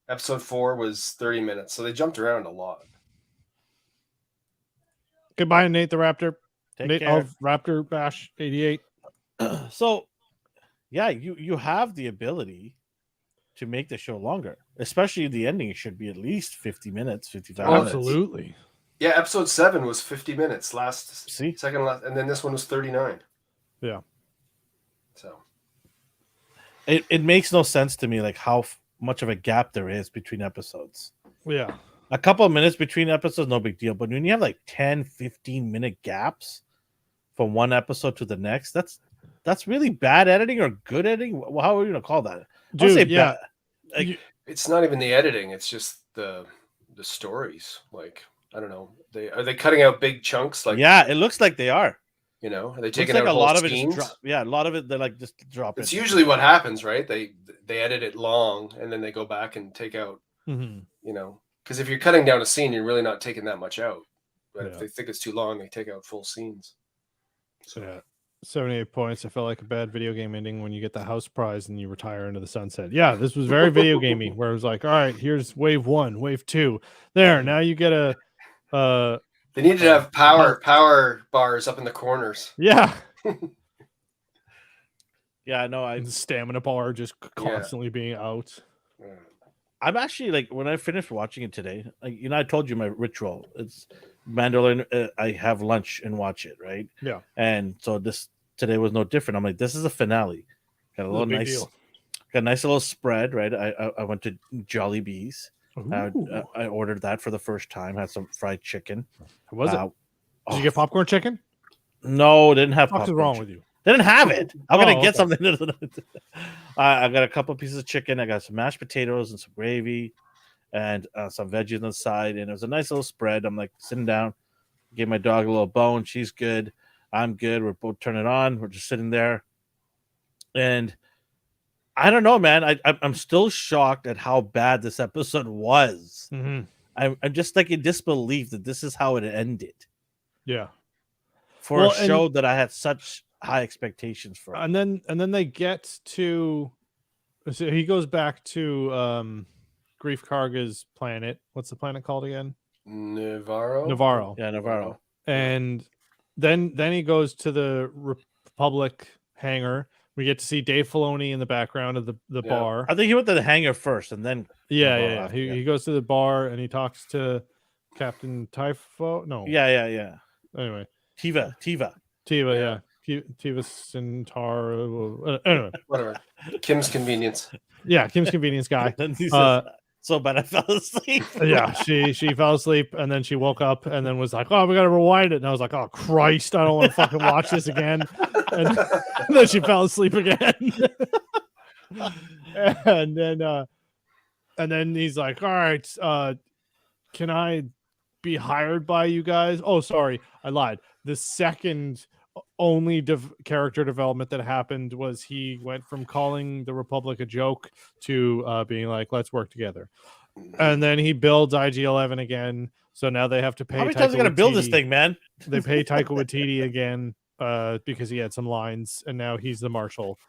Speaker 3: Episode 4 was 30 minutes. So they jumped around a lot.
Speaker 2: Goodbye, Nate the Raptor.
Speaker 1: Take
Speaker 2: Nate
Speaker 1: care.
Speaker 2: of Raptor Bash 88.
Speaker 1: So, yeah, you have the ability to make the show longer, especially the ending. It should be at least 50 minutes, 55 minutes.
Speaker 2: Absolutely.
Speaker 3: Yeah, episode 7 was 50 minutes.
Speaker 1: Second
Speaker 3: last, and then this one was 39.
Speaker 2: Yeah.
Speaker 3: So
Speaker 1: it makes no sense to me, like how much of a gap there is between episodes.
Speaker 2: Yeah.
Speaker 1: A couple of minutes between episodes, no big deal. But when you have like 10, 15-minute gaps from one episode to the next, that's really bad editing or good editing. How are you going to call that?
Speaker 2: Dude, yeah.
Speaker 1: Like,
Speaker 3: it's not even the editing. It's just the stories. Like, I don't know. Are they cutting out big chunks? Like,
Speaker 1: yeah, it looks like they are.
Speaker 3: Are they taking
Speaker 1: out
Speaker 3: a
Speaker 1: lot
Speaker 3: of
Speaker 1: it? A lot of it they like just drop.
Speaker 3: It's usually what happens, right? They edit it long and then they go back and take out.
Speaker 2: Mm-hmm.
Speaker 3: Because if you're cutting down a scene, you're really not taking that much out. But if they think it's too long, they take out full scenes.
Speaker 2: So yeah. 78 points. I felt like a bad video game ending when you get the house prize and you retire into the sunset. Yeah, this was very video gamey, where it was like, all right, here's wave 1, wave 2. There, now you get a
Speaker 3: they needed to have power bars up in the corners.
Speaker 2: Yeah.
Speaker 1: Yeah, I know.
Speaker 2: The stamina bar just constantly being out.
Speaker 1: I'm actually like, when I finished watching it today, I told you my ritual. It's Mandalorian. I have lunch and watch it, right?
Speaker 2: Yeah.
Speaker 1: And so today was no different. I'm like, this is a finale. Got a little got a nice little spread, right? I went to Jolly Bees. I ordered that for the first time. Had some fried chicken.
Speaker 2: How was it? Did you get popcorn chicken?
Speaker 1: No, didn't have
Speaker 2: popcorn. What's wrong with you?
Speaker 1: They didn't have it. I'm gonna get something. I got a couple of pieces of chicken. I got some mashed potatoes and some gravy, and some veggies on the side. And it was a nice little spread. I'm like sitting down, gave my dog a little bone. She's good. I'm good. We're both turning it on. We're just sitting there, and I don't know, man. I'm still shocked at how bad this episode was.
Speaker 2: Mm-hmm.
Speaker 1: I'm just like in disbelief that this is how it ended.
Speaker 2: Yeah,
Speaker 1: for a show that I had such high expectations for.
Speaker 2: And then they get to, so he goes back to Grief Karga's planet. What's the planet called again?
Speaker 3: Navarro.
Speaker 1: Yeah, Navarro.
Speaker 2: And then he goes to the Republic hangar. We get to see Dave Filoni in the background of the bar.
Speaker 1: I think he went to the hangar first, and then
Speaker 2: He goes to the bar and he talks to Captain Typho. No.
Speaker 1: Yeah.
Speaker 2: Anyway,
Speaker 1: Tiva.
Speaker 2: Yeah. Tiva Centauro. Anyway,
Speaker 3: whatever. Kim's Convenience.
Speaker 2: Yeah, Kim's Convenience guy.
Speaker 1: So bad I fell asleep.
Speaker 2: Yeah, she fell asleep and then she woke up and then was like, "Oh, we gotta rewind it." And I was like, "Oh Christ, I don't want to fucking watch this again." And then she fell asleep again. and then he's like, "All right, can I be hired by you guys?" Oh, sorry, I lied. The second only character development that happened was he went from calling the Republic a joke to being like, "Let's work together." And then he builds IG-11 again, so now they have to pay.
Speaker 1: How many times are they gonna build this thing, man?
Speaker 2: They pay Taika Waititi again because he had some lines, and now he's the marshal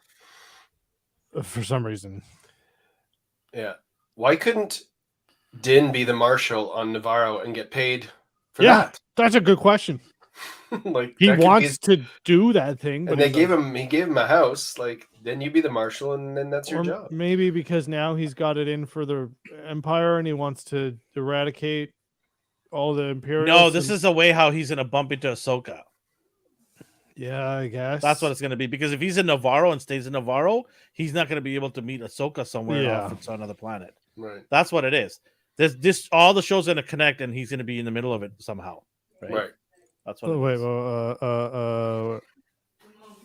Speaker 2: for some reason.
Speaker 3: Yeah, why couldn't Din be the marshal on Navarro and get paid for that?
Speaker 2: That's a good question.
Speaker 3: Like
Speaker 2: he wants to do that thing, but
Speaker 3: he gave him a house. Like, then you be the marshal, and then that's your job.
Speaker 2: Maybe because now he's got it in for the Empire, and he wants to eradicate all the Imperials.
Speaker 1: No, this is a way how he's gonna bump into Ahsoka.
Speaker 2: Yeah, I guess
Speaker 1: that's what it's gonna be. Because if he's in Navarro and stays in Navarro, he's not gonna be able to meet Ahsoka somewhere off on another planet.
Speaker 3: Right.
Speaker 1: That's what it is. This all the show's gonna connect, and he's gonna be in the middle of it somehow. Right. That's what.
Speaker 2: Wait.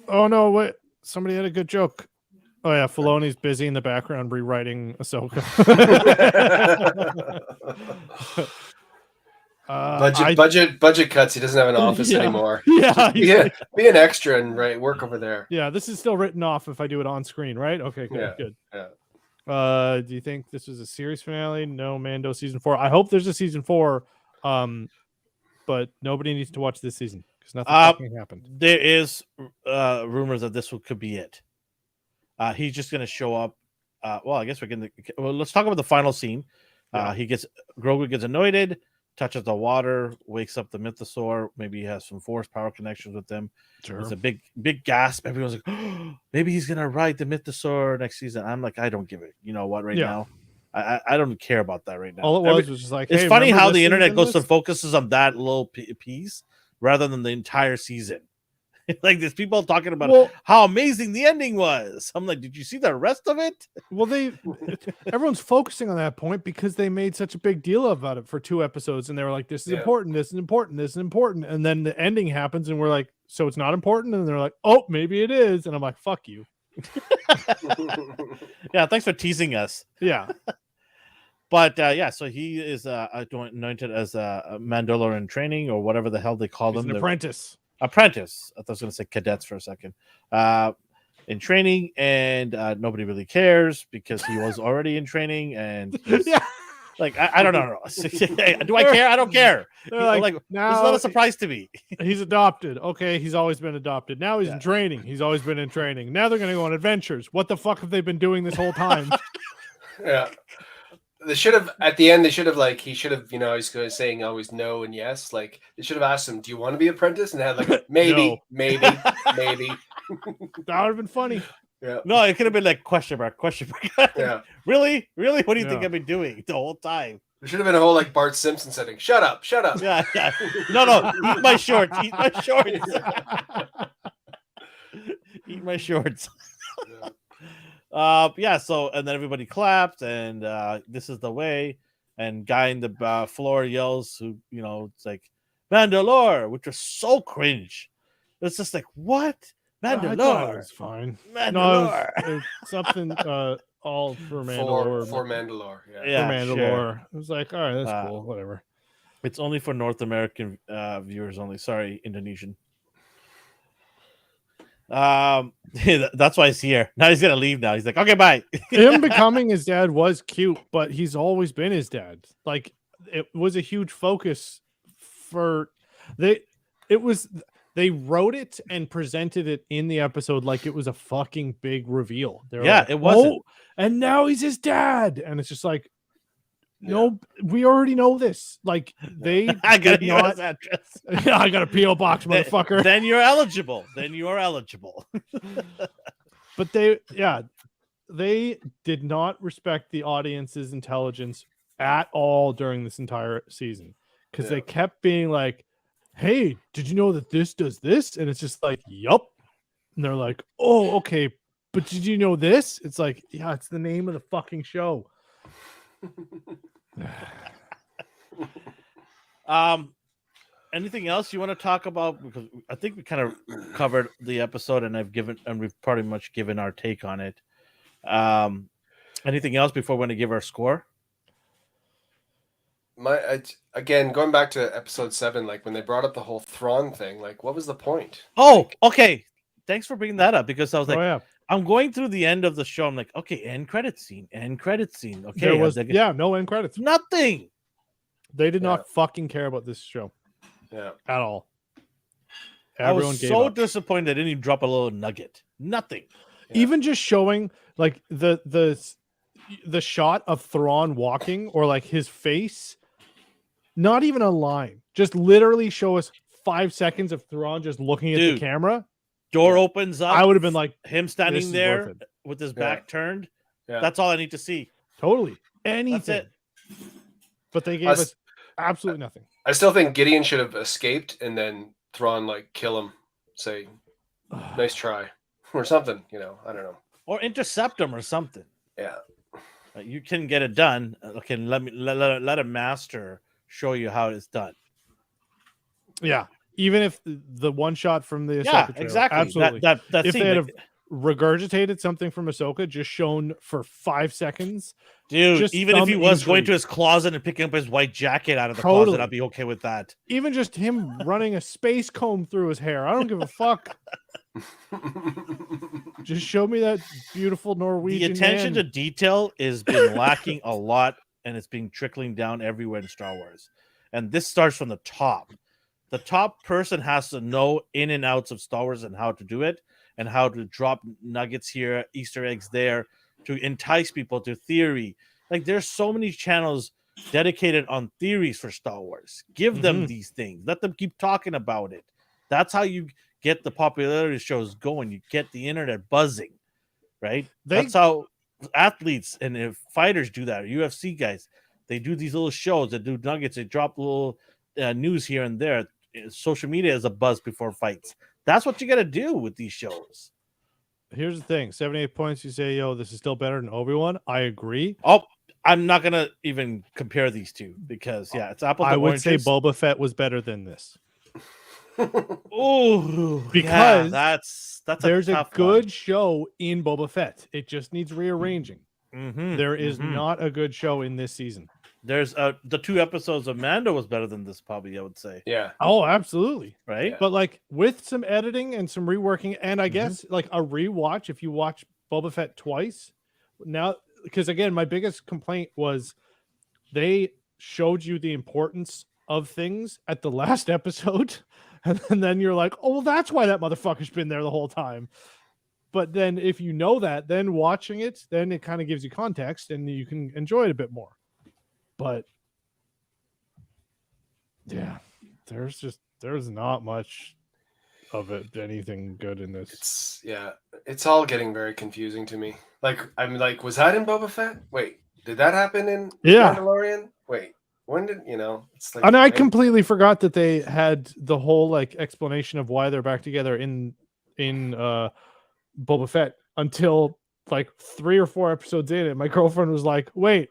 Speaker 2: Oh no! Wait. Somebody had a good joke. Oh yeah, Filoni's busy in the background rewriting Ahsoka.
Speaker 3: Budget cuts. He doesn't have an office anymore.
Speaker 2: Yeah,
Speaker 3: be an extra and work over there.
Speaker 2: Yeah, this is still written off if I do it on screen, right? Okay, good.
Speaker 3: Yeah.
Speaker 2: Do you think this was a series finale? No, Mando season 4. I hope there's a season 4. But nobody needs to watch this season because nothing fucking happened.
Speaker 1: There is rumors that this could be it. He's just going to show up. Well, I guess we're going to. Well, let's talk about the final scene. Grogu gets anointed, touches the water, wakes up the mythosaur. Maybe he has some force power connections with them.
Speaker 2: Sure.
Speaker 1: It's a big gasp. Everyone's like, oh, maybe he's going to ride the mythosaur next season. I'm like, I don't give it. You know what? Right now. I don't care about that right now.
Speaker 2: All it was just like,
Speaker 1: it's funny how the internet goes and focuses on that little piece rather than the entire season. Like there's people talking about how amazing the ending was. I'm like, did you see the rest of it?
Speaker 2: Well, everyone's focusing on that point because they made such a big deal about it for 2 episodes, and they were like, "This is important. This is important. This is important." And then the ending happens, and we're like, "So it's not important?" And they're like, "Oh, maybe it is." And I'm like, "Fuck you."
Speaker 1: Yeah, thanks for teasing us.
Speaker 2: Yeah.
Speaker 1: But so he is anointed as a Mandalorian training or whatever the hell they call them.
Speaker 2: An apprentice.
Speaker 1: Apprentice. I was going to say cadets for a second. In training, and nobody really cares because he was already in training, and Like I don't know. Do I care? I don't care.
Speaker 2: They're
Speaker 1: Like it's
Speaker 2: now
Speaker 1: not a surprise to me.
Speaker 2: he's adopted. Okay, he's always been adopted. Now he's
Speaker 1: Yeah.
Speaker 2: in training. He's always been in training. Now they're going to go on adventures. What the fuck have they been doing this whole time?
Speaker 3: Yeah. They should have at the end. They should have he should have he's going saying always no and yes. Like they should have asked him, "Do you want to be apprentice?" And had like maybe,
Speaker 2: No.
Speaker 3: maybe.
Speaker 2: That would have been funny.
Speaker 3: Yeah.
Speaker 1: No, it could have been like question mark.
Speaker 3: Yeah.
Speaker 1: Really? What do you think
Speaker 2: Yeah.
Speaker 1: I've been doing the whole time?
Speaker 3: There should have been a whole Bart Simpson setting. Shut up.
Speaker 1: Yeah. No, eat my shorts. Eat my shorts.
Speaker 3: Yeah.
Speaker 1: So and then everybody clapped, and this is the way. And guy in the floor yells, who it's like Mandalore, which was so cringe. It's just like what
Speaker 2: I thought it
Speaker 1: Mandalore?
Speaker 2: was fine.
Speaker 1: Mandalore.
Speaker 2: No, it's something all for Mandalore.
Speaker 3: For Mandalore. Yeah.
Speaker 1: Yeah,
Speaker 2: for Mandalore.
Speaker 1: sure.
Speaker 2: It was like, all right, that's cool. Whatever.
Speaker 1: It's only for North American viewers only. Sorry, Indonesian. That's why he's here. Now he's gonna leave. Now he's like, okay, bye.
Speaker 2: Him becoming his dad was cute, but he's always been his dad. Like it was a huge focus for they wrote it and presented it in the episode like it was a fucking big reveal. They were
Speaker 1: Yeah,
Speaker 2: like,
Speaker 1: it wasn't.
Speaker 2: "Oh, and now he's his dad," and it's just like, no, we already know this. Like they
Speaker 1: I got a
Speaker 2: did not.
Speaker 1: US address.
Speaker 2: I got a PO box, motherfucker.
Speaker 1: Then you're eligible.
Speaker 2: But they did not respect the audience's intelligence at all during this entire season because they kept being like, "Hey, did you know that this does this?" And it's just like, "Yup." And they're like, "Oh, okay, but did you know this?" It's like, "Yeah, it's the name of the fucking show."
Speaker 1: Anything else you want to talk about? Because I think we kind of covered the episode, and we've pretty much given our take on it. Anything else before we want to give our score?
Speaker 3: Again, going back to episode 7, like when they brought up the whole Thrawn thing, like what was the point?
Speaker 1: Oh, okay. Thanks for bringing that up because I was like,
Speaker 2: Oh yeah,
Speaker 1: I'm going through the end of the show. I'm like, okay, end credit scene. Okay,
Speaker 2: there was no end credits.
Speaker 1: nothing.
Speaker 2: They did not fucking care about this show at all. Everyone
Speaker 1: I was
Speaker 2: gave
Speaker 1: so
Speaker 2: up.
Speaker 1: disappointed they didn't even drop a little nugget. Nothing.
Speaker 2: Even just showing like the shot of Thrawn walking or like his face, not even a line, just literally show us 5 seconds of Thrawn just looking at the camera.
Speaker 1: Door opens up.
Speaker 2: I would have been like,
Speaker 1: him
Speaker 2: this
Speaker 1: standing
Speaker 2: is
Speaker 1: there
Speaker 2: worth it.
Speaker 1: with his back turned.
Speaker 3: Yeah.
Speaker 1: That's all I need to see.
Speaker 2: Totally anything.
Speaker 1: That's it.
Speaker 2: But they gave us absolutely nothing.
Speaker 3: I still think Gideon should have escaped and then Thrawn kill him, say, "Nice try," or something. I don't know.
Speaker 1: Or intercept him or something.
Speaker 3: Yeah.
Speaker 1: You can get it done. Okay, let a master show you how it's done.
Speaker 2: Yeah. Even if the one shot from the Ahsoka trailer,
Speaker 1: exactly.
Speaker 2: absolutely.
Speaker 1: That
Speaker 2: if
Speaker 1: scene,
Speaker 2: they had have regurgitated something from Ahsoka, just shown for 5 seconds,
Speaker 1: dude.
Speaker 2: just
Speaker 1: Even if he was
Speaker 2: intrigue.
Speaker 1: going to his closet and picking up his white jacket out of the
Speaker 2: Totally.
Speaker 1: closet, I'd be okay with that.
Speaker 2: Even just him running a space comb through his hair, I don't give a fuck. Just show me that beautiful Norwegian.
Speaker 1: The attention
Speaker 2: man.
Speaker 1: to detail is been lacking a lot, and it's been trickling down everywhere in Star Wars. And this starts from the top. The top person has to know in and outs of Star Wars and how to do it, and how to drop nuggets here, Easter eggs there, to entice people to theory. Like there's so many channels dedicated on theories for Star Wars. Give them these things. Let them keep talking about it. That's how you get the popularity shows going. You get the internet buzzing, right? That's how athletes and fighters do that. UFC guys, they do these little shows. They do nuggets. They drop little news here and there. Social media is a buzz before fights. That's what you got to do with these shows.
Speaker 2: Here's the thing: 78 points. You say, "Yo, this is still better than Obi-Wan." I agree.
Speaker 1: Oh, I'm not gonna even compare these two because it's apples.
Speaker 2: I
Speaker 1: to
Speaker 2: would
Speaker 1: oranges.
Speaker 2: say Boba Fett was better than this.
Speaker 1: Oh,
Speaker 2: because
Speaker 1: that's
Speaker 2: there's a
Speaker 1: tough
Speaker 2: good
Speaker 1: one.
Speaker 2: show in Boba Fett. It just needs rearranging. There is not a good show in this season.
Speaker 1: There's the 2 episodes of Mando was better than this, probably. I would say.
Speaker 3: Yeah.
Speaker 2: Oh, absolutely.
Speaker 1: Right.
Speaker 3: Yeah.
Speaker 2: But like with some editing and some reworking, and I guess like a rewatch, if you watch Boba Fett twice now, because again, my biggest complaint was they showed you the importance of things at the last episode, and then you're like, oh, well, that's why that motherfucker's been there the whole time. But then if you know that, then watching it, then it kind of gives you context and you can enjoy it a bit more. But yeah, there's not much of it, anything good in this.
Speaker 3: It's all getting very confusing to me. Like, I'm like, was that in Boba Fett? Wait, did that happen in Mandalorian? Wait, when did it's like,
Speaker 2: and I completely forgot that they had the whole like explanation of why they're back together in Boba Fett until like 3 or 4 episodes in, and my girlfriend was like, wait,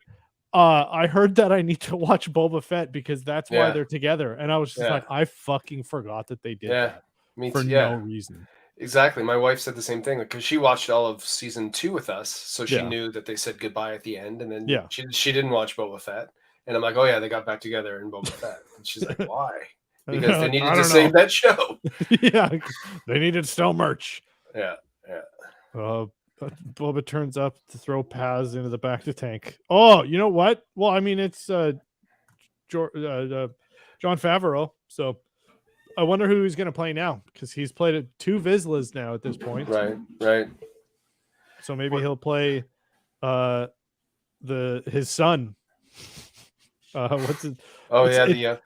Speaker 2: I heard that I need to watch Boba Fett because that's why they're together. And I was just like, I fucking forgot that they did that for no reason.
Speaker 3: Exactly. My wife said the same thing because she watched all of season 2 with us, so she knew that they said goodbye at the end, and then she didn't watch Boba Fett, and I'm like, oh yeah, they got back together in Boba Fett, and she's like, why? Because they needed to save that show.
Speaker 2: They needed to sell merch.
Speaker 3: Yeah.
Speaker 2: Boba turns up to throw Paz into the back of the tank. Oh, you know what? Well, I mean, it's John Favreau, so I wonder who he's going to play now, because he's played 2 Vizslas now at this point.
Speaker 3: Right.
Speaker 2: So maybe he'll play his son. What's it? Oh,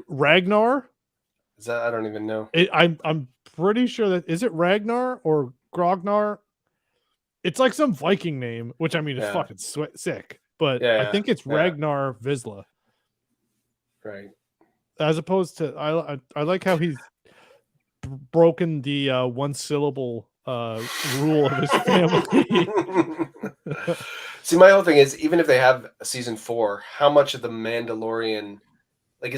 Speaker 2: Ragnar.
Speaker 3: Is that? I don't even know.
Speaker 2: I'm pretty sure that is it Ragnar or Grognar. It's like some Viking name, which I mean is fucking sick. But I think it's Ragnar Vizsla.
Speaker 3: Right.
Speaker 2: As opposed to I like how he's broken the 1 syllable rule of his family.
Speaker 3: See, my whole thing is, even if they have a season 4, how much of the Mandalorian, like,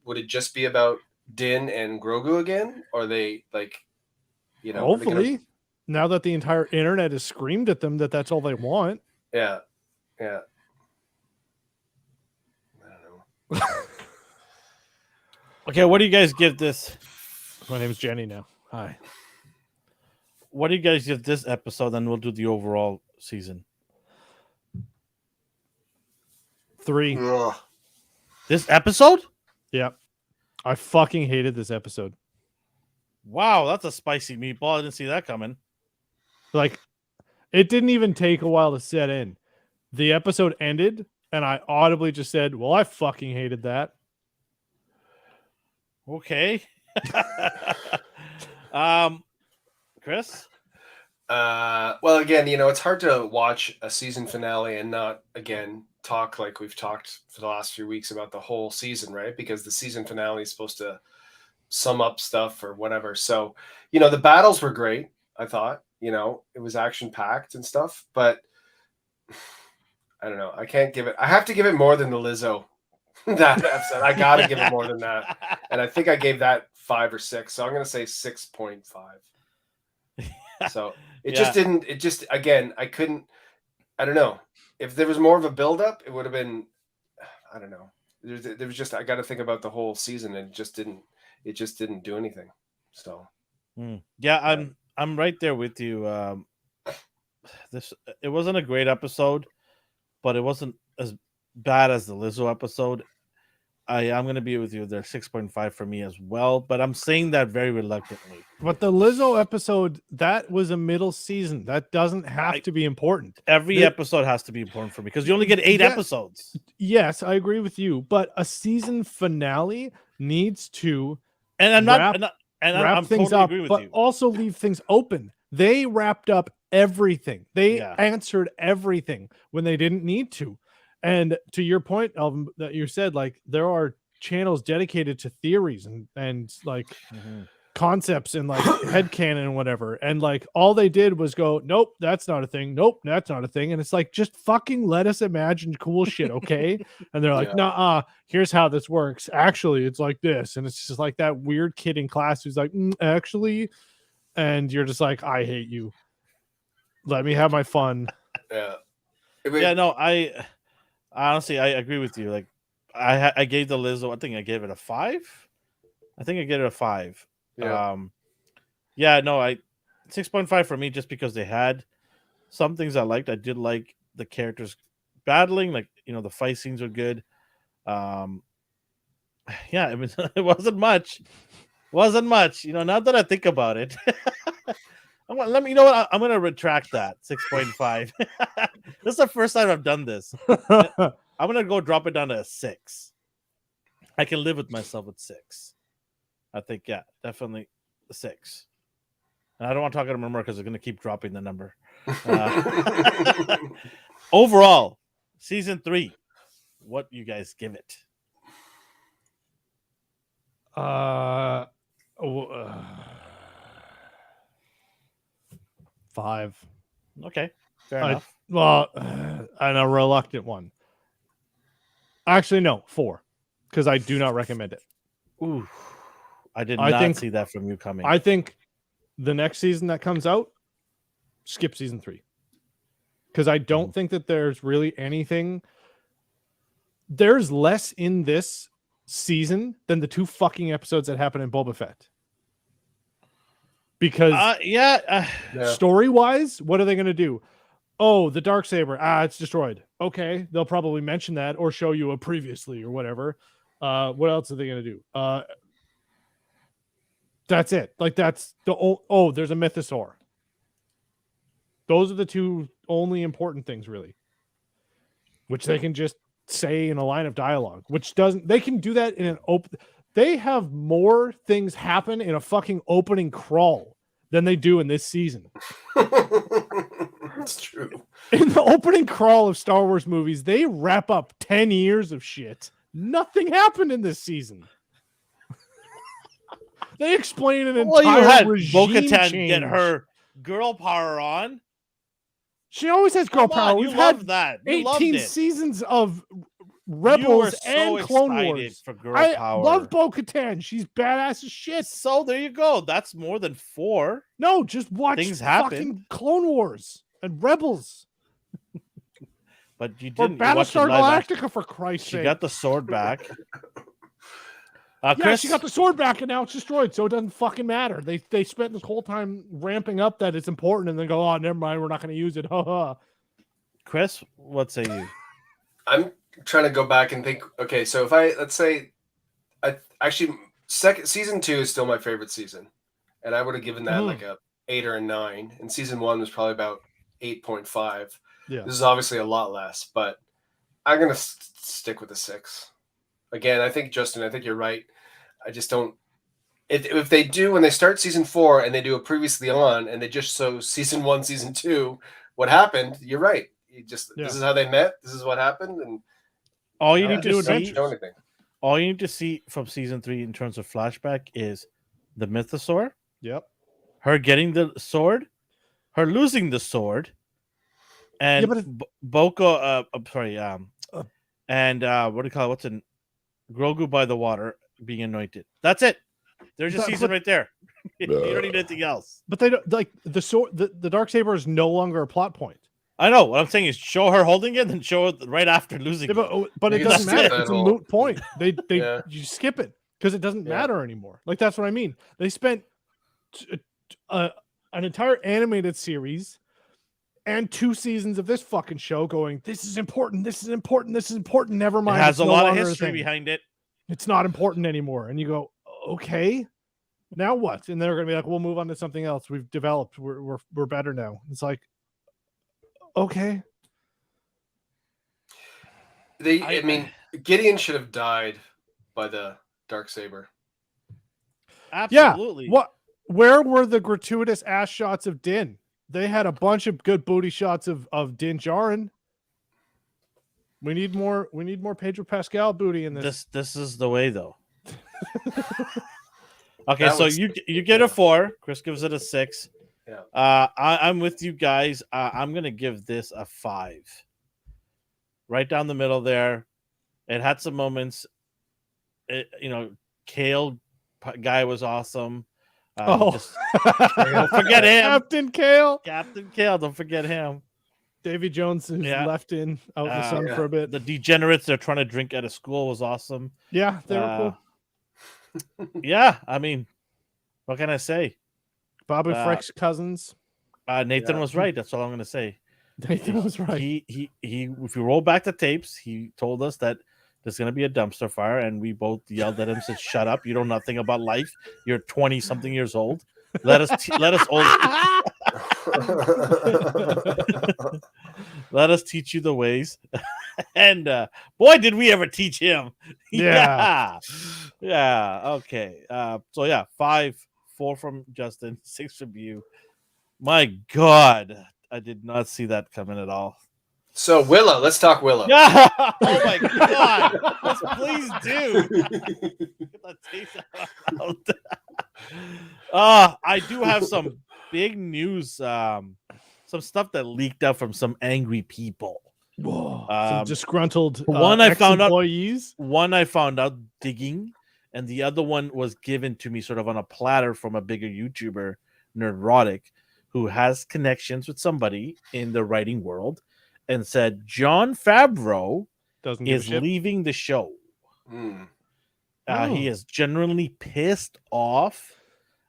Speaker 3: would it just be about Din and Grogu again, or they like,
Speaker 2: hopefully now that the entire internet has screamed at them that that's all they want.
Speaker 3: Yeah. I don't know.
Speaker 1: Okay, what do you guys give this?
Speaker 2: My name's Jenny now. Hi.
Speaker 1: What do you guys give this episode? Then we'll do the overall season.
Speaker 2: 3.
Speaker 3: Ugh.
Speaker 1: This episode?
Speaker 2: Yeah. I fucking hated this episode.
Speaker 1: Wow, that's a spicy meatball. I didn't see that coming.
Speaker 2: Like, it didn't even take a while to set in. The episode ended, and I audibly just said, well, I fucking hated that.
Speaker 1: Okay. Chris?
Speaker 3: Well, again, it's hard to watch a season finale and not, again, talk like we've talked for the last few weeks about the whole season, right? Because the season finale is supposed to sum up stuff or whatever. So, the battles were great, I thought. It was action-packed and stuff, but I don't know. I can't give it... I have to give it more than the Lizzo. That episode. I got to give it more than that. And I think I gave that 5 or 6. So I'm going to say 6.5. So it just, again, I couldn't, I don't know. If there was more of a buildup, it would have been, I don't know. There was just, I got to think about the whole season, and it just didn't do anything. So.
Speaker 1: Yeah, I'm right there with you. It wasn't a great episode, but it wasn't as bad as the Lizzo episode. I'm going to be with you. They're 6.5 for me as well, but I'm saying that very reluctantly.
Speaker 2: But the Lizzo episode, that was a middle season. That doesn't have to be important.
Speaker 1: Every episode has to be important for me because you only get 8 episodes.
Speaker 2: Yes, I agree with you. But a season finale needs to
Speaker 1: wrap
Speaker 2: things
Speaker 1: totally
Speaker 2: up,
Speaker 1: agree with
Speaker 2: but
Speaker 1: you.
Speaker 2: also leave things open. They wrapped up everything. They answered everything when they didn't need to. And to your point, Elvin, that you said, like, there are channels dedicated to theories and like concepts and like headcanon and whatever. And like all they did was go, nope, that's not a thing. Nope, that's not a thing. And it's like, just fucking let us imagine cool shit, okay? And they're like, nah, here's how this works. Actually, it's like this. And it's just like that weird kid in class who's like, actually, and you're just like, I hate you. Let me have my fun.
Speaker 1: Honestly, I agree with you. Like, I gave the Lizzo, I think I gave it a 5. I think I gave it a 5.
Speaker 3: Yeah.
Speaker 1: 6.5 for me, just because they had some things I liked. I did like the characters battling, like, the fight scenes are good. Yeah, it was. It wasn't much. Wasn't much. Now that I think about it, let me. You know what? I'm gonna retract that 6.5. This is the first time I've done this. I'm gonna go drop it down to a 6. I can live with myself at 6. I think, yeah, definitely a 6. And I don't want to talk about more because they're gonna keep dropping the number. Overall, season 3, what you guys give it?
Speaker 2: 5.
Speaker 1: Okay, fair enough.
Speaker 2: Well, and a reluctant one. Actually, no, 4, because I do not recommend it.
Speaker 1: Ooh, I did not see that from you coming.
Speaker 2: I think the next season that comes out, skip season 3, because I don't think that there's really anything. There's less in this season than the 2 fucking episodes that happen in Boba Fett. Because story-wise, what are they going to do? Oh, the Darksaber. It's destroyed. Okay, they'll probably mention that or show you a previously or whatever. What else are they going to do? That's it. Like, that's the there's a mythosaur. Those are the 2 only important things, really, which they can just say in a line of dialogue, which doesn't. They can do that in an open. They have more things happen in a fucking opening crawl than they do in this season.
Speaker 3: It's true.
Speaker 2: In the opening crawl of Star Wars movies, they wrap up 10 years of shit. Nothing happened in this season. They explain an entire
Speaker 1: you had
Speaker 2: regime
Speaker 1: Bo-Katan
Speaker 2: change.
Speaker 1: get her girl power on.
Speaker 2: She always has girl power. We've had
Speaker 1: that.
Speaker 2: 18 seasons of Rebels and Clone Wars.
Speaker 1: For girl
Speaker 2: power. Love Bo-Katan. She's badass as shit.
Speaker 1: So there you go. That's more than 4.
Speaker 2: No, just watch
Speaker 1: Things happen.
Speaker 2: Fucking Clone Wars and Rebels.
Speaker 1: But you didn't.
Speaker 2: Or Battlestar Galactica, for Christ's sake.
Speaker 1: She got the sword back.
Speaker 2: Chris? She got the sword back and now it's destroyed, so it doesn't fucking matter. They spent this whole time ramping up that it's important and then go, oh, never mind, we're not going to use it.
Speaker 1: Chris, what say you?
Speaker 3: I'm trying to go back and think. Okay, so if let's say, season 2 is still my favorite season, and I would have given that like a 8 or a 9, and season 1 was probably about 8.5.
Speaker 2: Yeah, this
Speaker 3: is obviously a lot less, but I'm gonna stick with the 6. Again, I think Justin, you're right. I just don't. If they do when they start season 4 and they do a previously on and they just show season 1, season 2, what happened? You're right. This is how they met. This is what happened, and
Speaker 1: all you need to see from season 3 in terms of flashback is the mythosaur.
Speaker 2: Yep.
Speaker 1: Her getting the sword, her losing the sword, and Boko. I'm sorry. And what do you call it? What's in Grogu by the water being anointed? That's it. There's your season right there. You don't need anything else.
Speaker 2: But they don't like the sword. The Darksaber is no longer a plot point.
Speaker 1: I know what I'm saying is show her holding it, and show it right after losing it.
Speaker 2: But it doesn't matter. It's a moot point. They you skip it because it doesn't matter anymore. Like, that's what I mean. They spent an entire animated series and 2 seasons of this fucking show going, this is important, this is important, this is important. Never mind.
Speaker 1: It has a lot of history behind it.
Speaker 2: It's not important anymore. And you go, okay, now what? And they're gonna be like, we'll move on to something else. We've developed. We're better now. It's like, okay.
Speaker 3: I mean, Gideon should have died by the Darksaber.
Speaker 1: Absolutely.
Speaker 2: Yeah. Where were the gratuitous ass shots of Din? They had a bunch of good booty shots of Din Djarin. We need more Pedro Pascal booty in this.
Speaker 1: This is the way, though. Okay, so you get a 4. Chris gives it a 6.
Speaker 3: Yeah.
Speaker 1: I'm with you guys. I'm gonna give this a 5. Right down the middle there. It had some moments. Kale guy was awesome. Don't forget him.
Speaker 2: Captain Kale.
Speaker 1: Don't forget him.
Speaker 2: Davy Jones is left out in the sun for a bit.
Speaker 1: The degenerates they're trying to drink at a school was awesome.
Speaker 2: Yeah, they were
Speaker 1: cool. Yeah, I mean, what can I say?
Speaker 2: Bobby Freck's cousins.
Speaker 1: Nathan was right. That's all I'm going to say.
Speaker 2: Nathan was right.
Speaker 1: He if you roll back the tapes, he told us that there's going to be a dumpster fire, and we both yelled at him, said, "Shut up! You know nothing about life. You're 20-something years old. Let us old let us teach you the ways." And boy, did we ever teach him.
Speaker 2: Yeah.
Speaker 1: Yeah. Okay. So yeah, 4 from Justin, 6 from you. My God, I did not see that coming at all.
Speaker 3: So Willow, let's talk Willow.
Speaker 1: Yeah. Oh my God. Yes, please do. Get that taste out. I do have some big news. Some stuff that leaked out from some angry people.
Speaker 2: Whoa, some disgruntled
Speaker 1: one I found out.
Speaker 2: employees.
Speaker 1: One I found out digging, and the other one was given to me sort of on a platter from a bigger YouTuber, Nerdrotic, who has connections with somebody in the writing world, and said Jon Favreau is leaving the show. He is genuinely pissed off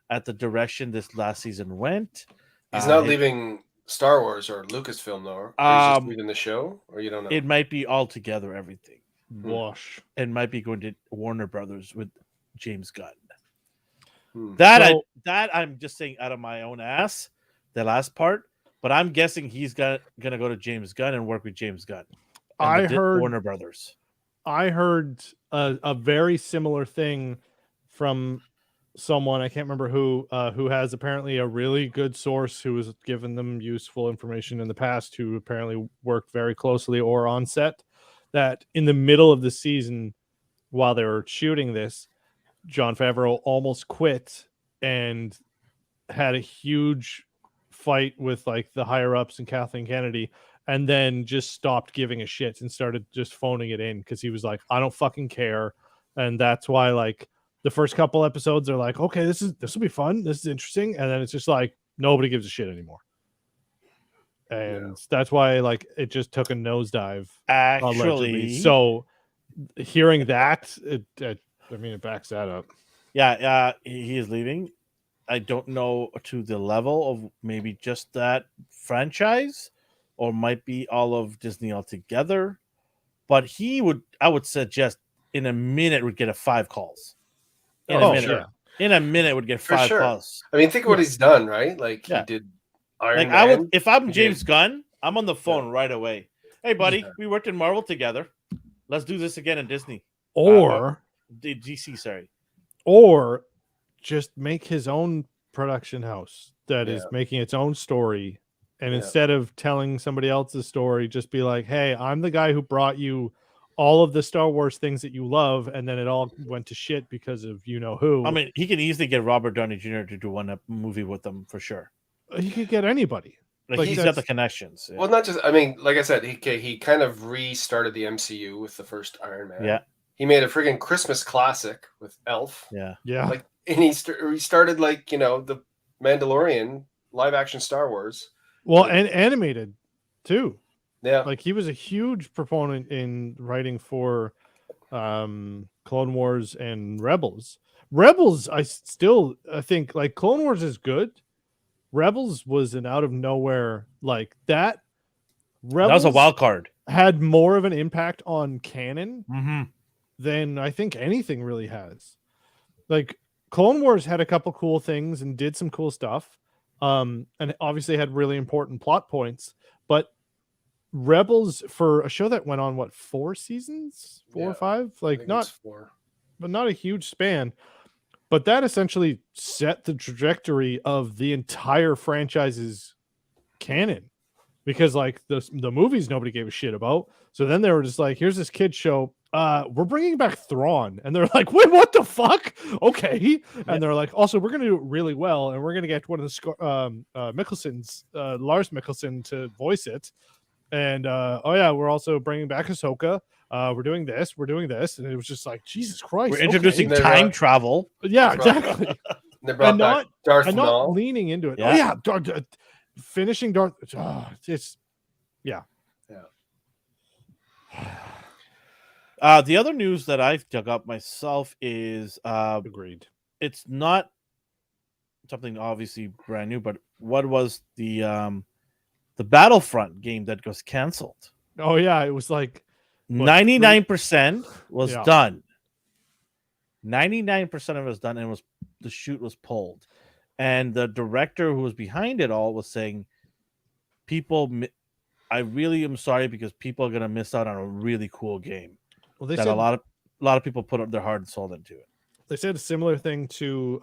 Speaker 1: at the direction this last season went.
Speaker 3: He's not leaving Star Wars or Lucasfilm, though. He's just leaving the show, or you don't know?
Speaker 1: It might be altogether everything.
Speaker 2: Wash.
Speaker 1: It might be going to Warner Brothers with James Gunn. That I'm just saying out of my own ass, the last part. But I'm guessing he's gonna go to James Gunn and work with James Gunn.
Speaker 2: I heard
Speaker 1: Warner Brothers.
Speaker 2: I heard a very similar thing from someone, I can't remember who has apparently a really good source who has given them useful information in the past, who apparently worked very closely or on set, that in the middle of the season, while they were shooting this, Jon Favreau almost quit and had a huge fight with like the higher ups and Kathleen Kennedy, and then just stopped giving a shit and started just phoning it in because he was like, I don't fucking care. And that's why like the first couple episodes are like, okay, this will be fun, this is interesting, and then it's just like nobody gives a shit anymore. And that's why like it just took a nosedive.
Speaker 1: Actually,
Speaker 2: allegedly. So hearing that, it backs that up.
Speaker 1: Yeah, he is leaving. I don't know to the level of maybe just that franchise, or might be all of Disney altogether. But I would suggest in a minute would get 5 calls. In a minute would get 5 calls.
Speaker 3: I mean, think of what he's done, right? Like he did Iron Man.
Speaker 1: If I'm James Gunn, I'm on the phone right away. Hey, buddy, we worked in Marvel together. Let's do this again in Disney.
Speaker 2: Or
Speaker 1: DC, sorry.
Speaker 2: Or just make his own production house that is making its own story. And instead of telling somebody else's story, just be like, hey, I'm the guy who brought you all of the Star Wars things that you love, and then it all went to shit because of you know who.
Speaker 1: I mean, he can easily get Robert Downey Jr. to do one movie with them for sure.
Speaker 2: He could get anybody.
Speaker 1: Like he's got the connections.
Speaker 3: Yeah. Well, not just, I mean, like I said, he kind of restarted the MCU with the first Iron Man.
Speaker 1: Yeah.
Speaker 3: He made a friggin' Christmas classic with Elf.
Speaker 1: Yeah.
Speaker 2: Yeah.
Speaker 3: Like, and he started like, the Mandalorian live action Star Wars.
Speaker 2: Well, and animated too.
Speaker 3: Yeah.
Speaker 2: Like he was a huge proponent in writing for Clone Wars and Rebels. Rebels, I think like Clone Wars is good. Rebels was an out of nowhere like that. Rebels
Speaker 1: that was a wild card.
Speaker 2: Had more of an impact on canon than I think anything really has. Like Clone Wars had a couple cool things and did some cool stuff. And obviously had really important plot points, but Rebels, for a show that went on 4 seasons, 4 or 5, like not
Speaker 3: 4,
Speaker 2: but not a huge span. But that essentially set the trajectory of the entire franchise's canon, because like the movies nobody gave a shit about. So then they were just like, here's this kid show. We're bringing back Thrawn, and they're like, wait, what the fuck? Okay, and they're like, also we're gonna do it really well, and we're gonna get one of the Mickelsons, Lars Mikkelsen, to voice it, and we're also bringing back Ahsoka. We're doing this, and it was just like, Jesus Christ,
Speaker 1: we're introducing time travel.
Speaker 2: Yeah, exactly.
Speaker 3: They brought back Darth Maul.
Speaker 2: Not leaning into it.
Speaker 1: Yeah.
Speaker 2: Finishing Darth. It's
Speaker 1: the other news that I've dug up myself is
Speaker 2: agreed.
Speaker 1: It's not something obviously brand new, but what was the Battlefront game that was canceled?
Speaker 2: Oh yeah, it was like
Speaker 1: 99% was
Speaker 2: Yeah.
Speaker 1: done. 99% of it was done, and the shoot was pulled. And the director who was behind it all was saying, I really am sorry because people are gonna miss out on a really cool game
Speaker 2: Well, they
Speaker 1: that
Speaker 2: said
Speaker 1: a lot of people put up their heart and soul into it.
Speaker 2: they said a similar thing to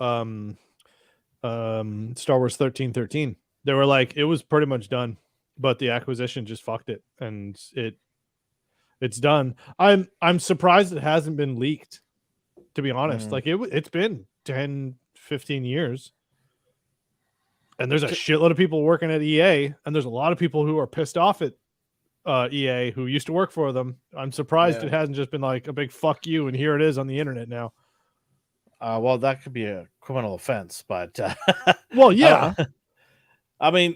Speaker 2: Star Wars 1313. They were like, it was pretty much done, but the acquisition just fucked it, and it's done. I'm surprised it hasn't been leaked, to be honest. Like it's been 10, 15 years. And there's a shitload of people working at EA, and there's a lot of people who are pissed off at EA who used to work for them. I'm surprised it hasn't just been like a big fuck you, and here it is on the internet now.
Speaker 1: Well, that could be a criminal offense, but
Speaker 2: well, yeah.
Speaker 1: I mean,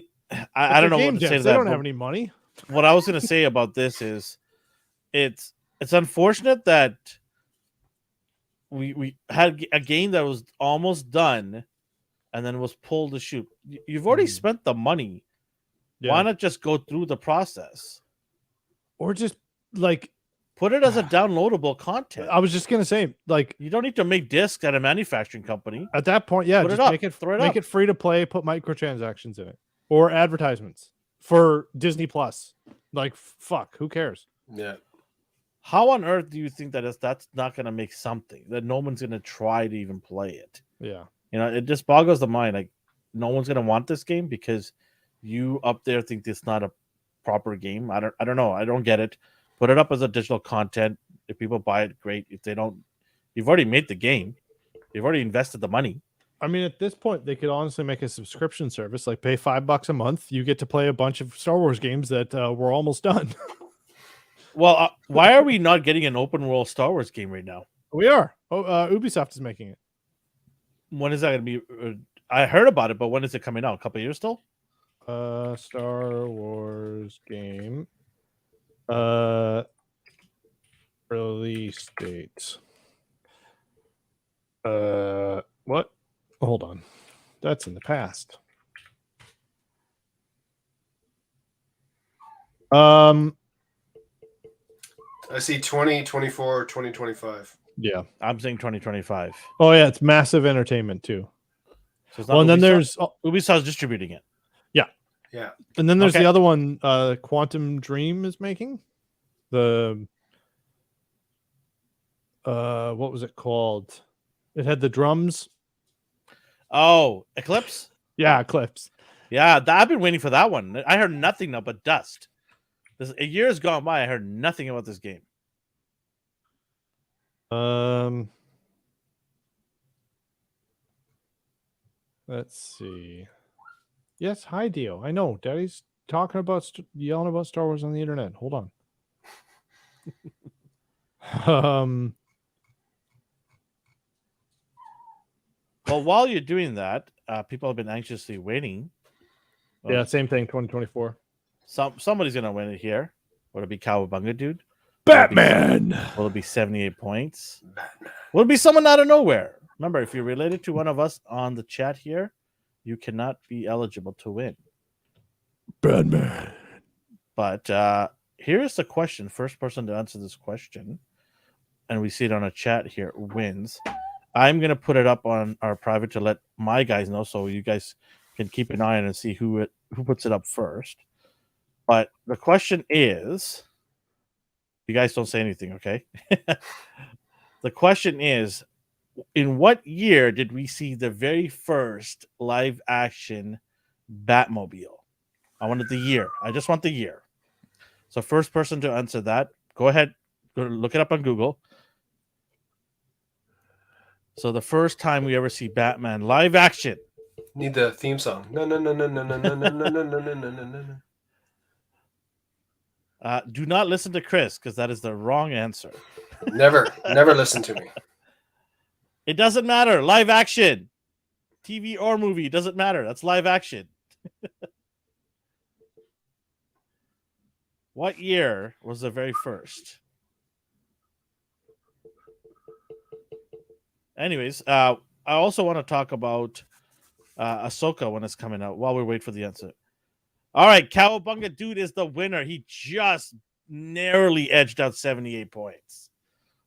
Speaker 1: I don't know what to say to that.
Speaker 2: They don't have any money.
Speaker 1: What I was going to say about this is, it's unfortunate that we had a game that was almost done, and then was pulled to shoot. You've already spent the money. Yeah. Why not just go through the process,
Speaker 2: or just like
Speaker 1: put it as a downloadable content?
Speaker 2: I was just gonna say, like,
Speaker 1: you don't need to make discs at a manufacturing company.
Speaker 2: At that point, yeah,
Speaker 1: put
Speaker 2: just
Speaker 1: it up,
Speaker 2: make it free to play. Put microtransactions in it or advertisements for Disney Plus. Like, fuck, who cares?
Speaker 3: Yeah.
Speaker 1: How on earth do you think that's not gonna make something that no one's gonna try to even play it?
Speaker 2: Yeah.
Speaker 1: You know, it just boggles the mind. Like, no one's gonna want this game because you up there think it's not a proper game. I don't know. I don't get it. Put it up as a digital content. If people buy it, great. If they don't, you've already made the game. You've already invested the money.
Speaker 2: I mean, at this point, they could honestly make a subscription service. Like, pay $5 a month. You get to play a bunch of Star Wars games that were almost done.
Speaker 1: Well, why are we not getting an open world Star Wars game right now?
Speaker 2: We are. Ubisoft is making it.
Speaker 1: When is that going to be? I heard about it, but when is it coming out? A couple of years still?
Speaker 2: Star Wars game. Release date. What? Hold on. That's in the past.
Speaker 3: I see 2024, 2025.
Speaker 2: Yeah.
Speaker 1: I'm saying 2025.
Speaker 2: Oh, yeah. It's Massive Entertainment, too.
Speaker 1: So it's
Speaker 2: well, and then there's...
Speaker 1: Ubisoft's distributing it.
Speaker 2: Yeah.
Speaker 3: Yeah.
Speaker 2: And then there's the other one Quantum Dream is making. The... what was it called? It had the drums.
Speaker 1: Oh, Eclipse?
Speaker 2: Yeah, Eclipse.
Speaker 1: Yeah, I've been waiting for that one. I heard nothing now but dust. A year has gone by. I heard nothing about this game.
Speaker 2: Let's see. Yes, hi, Dio. I know. Daddy's talking about yelling about Star Wars on the internet. Hold on.
Speaker 1: Well, while you're doing that, people have been anxiously waiting.
Speaker 2: Yeah, same thing. 2024.
Speaker 1: Somebody's gonna win it here. Will it be Cowabunga, dude?
Speaker 2: Batman.
Speaker 1: Will it be 78 points? Batman. Will it be someone out of nowhere? Remember, if you're related to one of us on the chat here, you cannot be eligible to win.
Speaker 2: Batman.
Speaker 1: But here's the question. First person to answer this question, and we see it on a chat here, wins. I'm going to put it up on our private to let my guys know, so you guys can keep an eye on it and see who puts it up first. But the question is, you guys don't say anything, okay? The question is, in what year did we see the very first live action Batmobile? I wanted the year. I just want the year. So first person to answer that, go ahead, go look it up on Google. So the first time we ever see Batman live action.
Speaker 3: Need the theme song. No.
Speaker 1: Do not listen to Chris, because that is the wrong answer.
Speaker 3: Never listen to me.
Speaker 1: It doesn't matter. Live action. TV or movie, doesn't matter. That's live action. What year was the very first? Anyways, I also want to talk about Ahsoka when it's coming out while we wait for the answer. All right, Cowabunga Dude is the winner. He just narrowly edged out 78 points.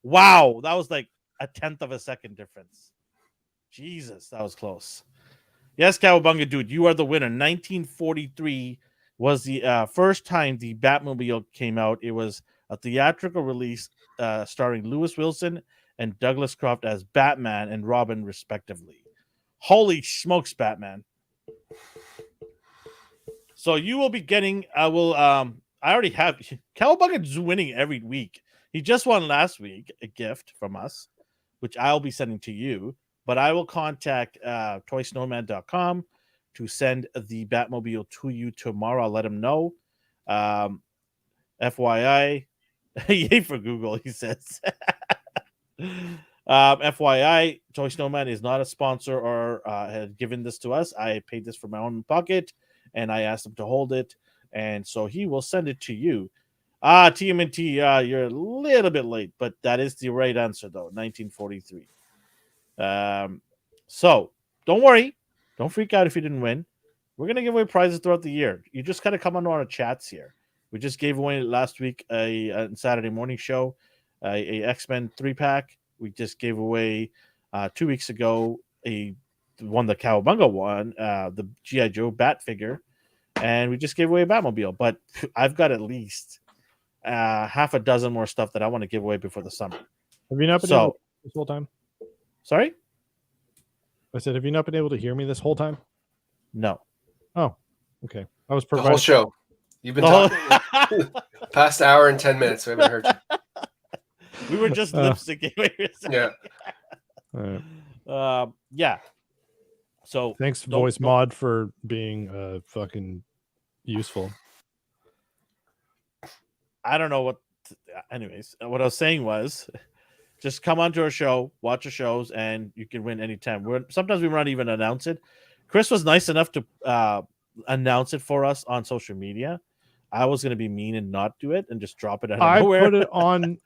Speaker 1: Wow, that was like a tenth of a second difference. Jesus, that was close. Yes, Cowabunga, dude, you are the winner. 1943 was the first time the Batmobile came out. It was a theatrical release starring Lewis Wilson and Douglas Croft as Batman and Robin, respectively. Holy smokes, Batman. So you will be getting, I already have, Cowabunga is winning every week. He just won last week, a gift from us, which I'll be sending to you. But I will contact toysnowman.com to send the Batmobile to you tomorrow. I'll let him know. FYI, yay for Google, he says. FYI, Toy Snowman is not a sponsor or had given this to us. I paid this from my own pocket, and I asked him to hold it, and so he will send it to you. TMNT, you're a little bit late, but that is the right answer, though, 1943. So don't worry, don't freak out if you didn't win. We're gonna give away prizes throughout the year. You just gotta come on our chats here. We just gave away last week a Saturday morning show, a X-Men 3-pack. We just gave away 2 weeks ago the one the Cowabunga won, the G.I. Joe Bat figure, and we just gave away a Batmobile. But I've got at least half a dozen more stuff that I want to give away before the summer.
Speaker 2: Have you not been able to this whole time?
Speaker 1: Sorry?
Speaker 2: I said, have you not been able to hear me this whole time?
Speaker 1: No.
Speaker 2: Oh, okay. I was
Speaker 3: the whole show. You've been talking past hour and 10 minutes. We haven't heard you.
Speaker 1: We were just lip syncing.
Speaker 3: Yeah.
Speaker 1: Yeah. So
Speaker 2: thanks, Voice Mod, for being fucking useful.
Speaker 1: I don't know what. Anyways, what I was saying was, just come onto our show, watch the shows, and you can win anytime. Sometimes we might even announce it. Chris was nice enough to announce it for us on social media. I was going to be mean and not do it and just drop it out of nowhere.
Speaker 2: I put it on.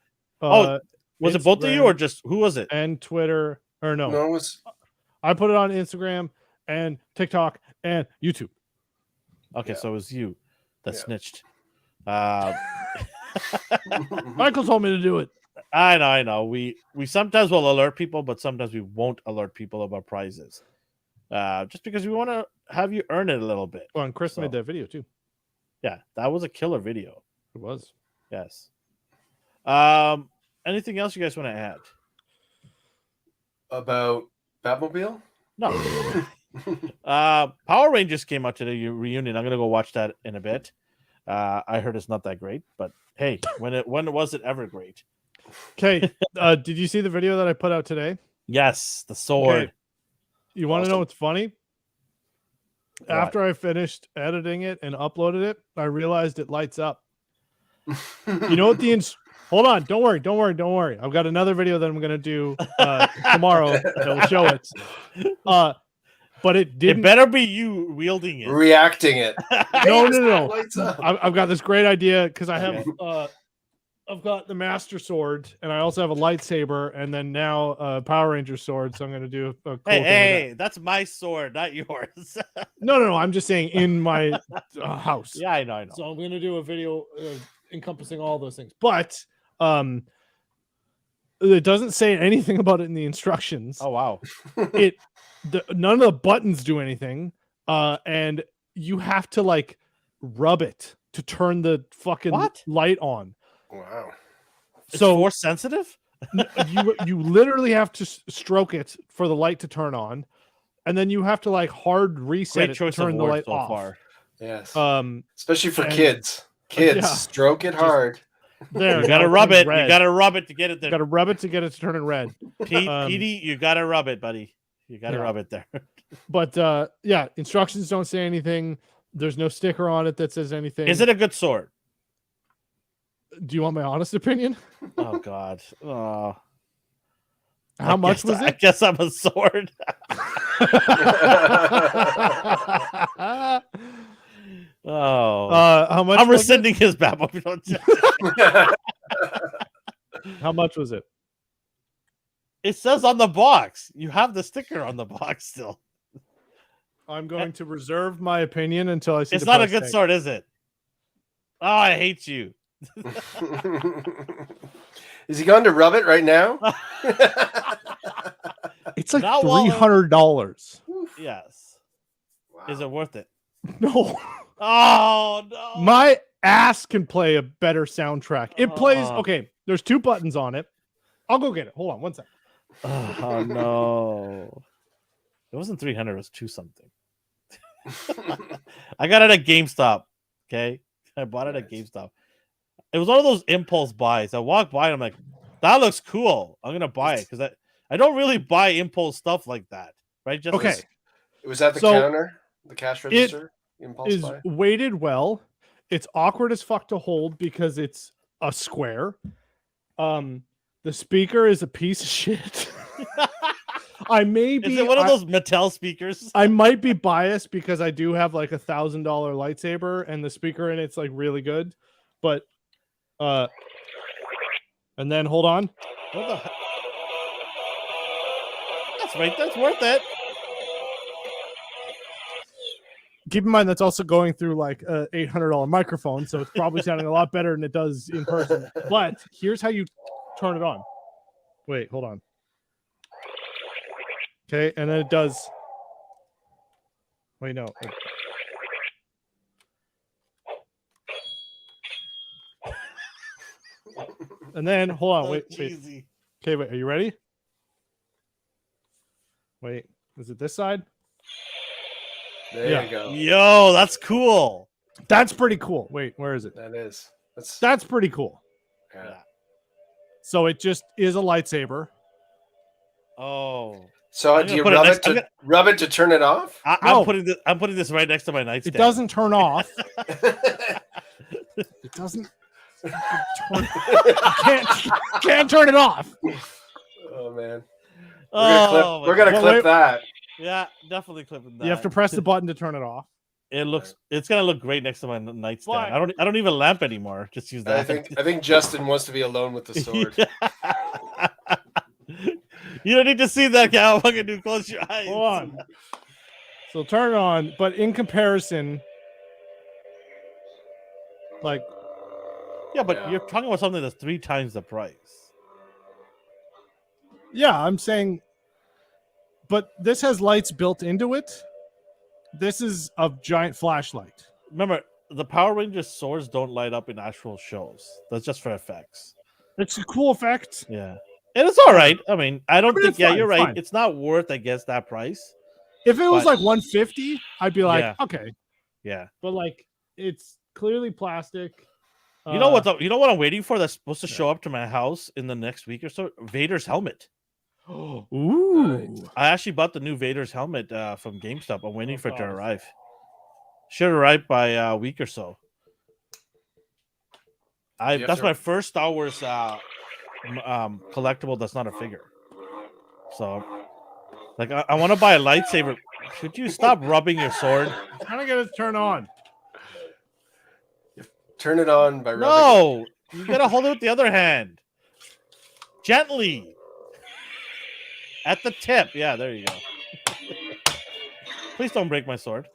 Speaker 1: Was it both of you or just who was it?
Speaker 2: And Twitter or no?
Speaker 3: No, it was.
Speaker 2: I put it on Instagram and TikTok and YouTube.
Speaker 1: Okay, so it was you that snitched.
Speaker 2: Michael told me to do it.
Speaker 1: I know. We sometimes will alert people, but sometimes we won't alert people about prizes. Just because we want to have you earn it a little bit.
Speaker 2: Well, and Chris made that video too.
Speaker 1: Yeah, that was a killer video.
Speaker 2: It was.
Speaker 1: Yes. Anything else you guys want to add?
Speaker 3: About Batmobile?
Speaker 1: No. Power Rangers came out today, reunion. I'm gonna go watch that in a bit. I heard it's not that great, but hey, when was it ever great?
Speaker 2: Okay. Did you see the video that I put out today?
Speaker 1: Yes, the sword.
Speaker 2: Okay. You want to know what's funny?
Speaker 1: What?
Speaker 2: After I finished editing it and uploaded it, I realized it lights up. You know what hold on, don't worry. I've got another video that I'm gonna do tomorrow that will show it. But it didn't.
Speaker 1: It better be you wielding it,
Speaker 3: reacting it.
Speaker 2: No. I've got this great idea because I have I've got the Master Sword and I also have a lightsaber and then now a Power Ranger sword. So I'm going to do a cool thing
Speaker 1: hey, that's my sword, not yours.
Speaker 2: No. I'm just saying in my house.
Speaker 1: Yeah, I know.
Speaker 2: So I'm going to do a video encompassing all those things. But it doesn't say anything about it in the instructions.
Speaker 1: Oh, wow.
Speaker 2: None of the buttons do anything. And you have to like rub it to turn the fucking light on.
Speaker 3: Wow.
Speaker 1: It's force sensitive?
Speaker 2: you literally have to stroke it for the light to turn on, and then you have to like hard reset it to turn the light off. Far.
Speaker 3: Yes. Especially for kids. Stroke it hard.
Speaker 2: There,
Speaker 1: you gotta rub it. Red. You gotta rub it to get it there.
Speaker 2: You gotta rub it to get it to turn it red.
Speaker 1: Petey, you gotta rub it, buddy. You gotta rub it there.
Speaker 2: But instructions don't say anything. The's no sticker on it that says anything.
Speaker 1: Is it a good sword?
Speaker 2: Do you want my honest opinion?
Speaker 1: Oh God.
Speaker 2: How much was it?
Speaker 1: I guess I'm a sword.
Speaker 2: How much?
Speaker 1: I'm rescinding his Batmobile.
Speaker 2: How much was it?
Speaker 1: It says on the box. You have the sticker on the box still.
Speaker 2: I'm going to reserve my opinion until I see.
Speaker 1: It's not a good sword, is it? Oh, I hate you.
Speaker 3: Is he going to rub it right now?
Speaker 2: It's like
Speaker 1: Not while-
Speaker 2: $300.
Speaker 1: Yes.
Speaker 3: Wow.
Speaker 1: Is it worth it?
Speaker 2: No.
Speaker 1: Oh no.
Speaker 2: My ass can play a better soundtrack. It plays.
Speaker 1: Oh.
Speaker 2: Okay, there's 2 buttons on it. I'll go get it. Hold on one second.
Speaker 1: Oh no. It wasn't 300, it was 2 something. I got it at GameStop. Okay. I bought it at GameStop. It was one of those impulse buys. I walked by and I'm like, that looks cool. I'm gonna buy it because I don't really buy impulse stuff like that. Right? Just
Speaker 2: Okay.
Speaker 3: It was at the
Speaker 2: So,
Speaker 3: counter, the cash register. Impulse
Speaker 2: Is
Speaker 3: buy.
Speaker 2: weighted well. It's awkward as fuck to hold because it's a square. The speaker is a piece of shit. I may be.
Speaker 1: Is it one of those Mattel speakers?
Speaker 2: I might be biased because I do have like $1,000 lightsaber and the speaker in it's like really good, but and then hold on.
Speaker 1: What the? That's right. That's worth it.
Speaker 2: Keep in mind that's also going through like a $800 microphone, so it's probably sounding a lot better than it does in person. But here's how you turn it on. Wait, hold on. Okay, and then it does. Wait, no. And then hold on.
Speaker 1: So
Speaker 2: Wait.
Speaker 1: cheesy.
Speaker 2: Okay, wait. Are you ready? Wait, is it this side?
Speaker 3: There you go.
Speaker 1: Yo, that's cool.
Speaker 2: That's pretty cool. Wait, where is it?
Speaker 3: That is.
Speaker 2: That's pretty cool.
Speaker 3: Yeah.
Speaker 2: So it just is a lightsaber.
Speaker 1: Oh,
Speaker 3: So
Speaker 1: I'm
Speaker 3: do you
Speaker 1: gonna put it
Speaker 3: rub it
Speaker 1: next-
Speaker 3: to
Speaker 1: I'm gonna-
Speaker 3: rub it to turn it off?
Speaker 2: No.
Speaker 1: I'm putting this right next to my nightstand.
Speaker 2: It doesn't turn off. It doesn't. Turn, can't turn it off.
Speaker 3: Oh man.
Speaker 1: Oh,
Speaker 3: We're gonna
Speaker 2: Well,
Speaker 3: clip
Speaker 2: wait.
Speaker 3: that.
Speaker 1: yeah, definitely clipping that.
Speaker 2: You have to press the button to turn it off.
Speaker 1: It's gonna look great next to my nightstand.
Speaker 2: Why?
Speaker 1: I don't need a lamp anymore. Just use that.
Speaker 3: I think Justin wants to be alone with the sword.
Speaker 1: You don't need to see that, Cal. Fucking do. Close your eyes.
Speaker 2: Hold on. So turn it on, but in comparison, like
Speaker 1: Yeah, but
Speaker 3: Yeah.
Speaker 1: you're talking about something that's 3 times the price.
Speaker 2: yeah, I'm saying, but this has lights built into it. This is a giant flashlight.
Speaker 1: Remember, the Power Rangers swords don't light up in actual shows. That's just for effects.
Speaker 2: It's a cool effect.
Speaker 1: Yeah. And it's all right. I mean, I don't think.
Speaker 2: it's
Speaker 1: Yeah,
Speaker 2: fine,
Speaker 1: you're
Speaker 2: it's
Speaker 1: right.
Speaker 2: fine.
Speaker 1: It's not worth, I guess, that price.
Speaker 2: If it was
Speaker 1: But-
Speaker 2: like 150, I'd be like,
Speaker 1: Yeah.
Speaker 2: okay.
Speaker 1: Yeah.
Speaker 2: But like, it's clearly plastic.
Speaker 1: You know what? You know what I'm waiting for? That's supposed to show up to my house in the next week or so. Vader's helmet.
Speaker 2: Ooh.
Speaker 1: I actually bought the new Vader's helmet from GameStop. I'm waiting for it to
Speaker 2: God.
Speaker 1: arrive. Should arrive by a week or so.
Speaker 3: You have
Speaker 1: That's
Speaker 3: to-
Speaker 1: my first Star Wars collectible. That's not a figure. So, like, I want to buy a lightsaber. Could you stop rubbing your sword?
Speaker 2: How do I get it to turn on?
Speaker 3: Turn it on by rubbing it.
Speaker 1: No, you gotta hold it with the other hand, gently, at the tip. Yeah, there you go. Please don't break my sword.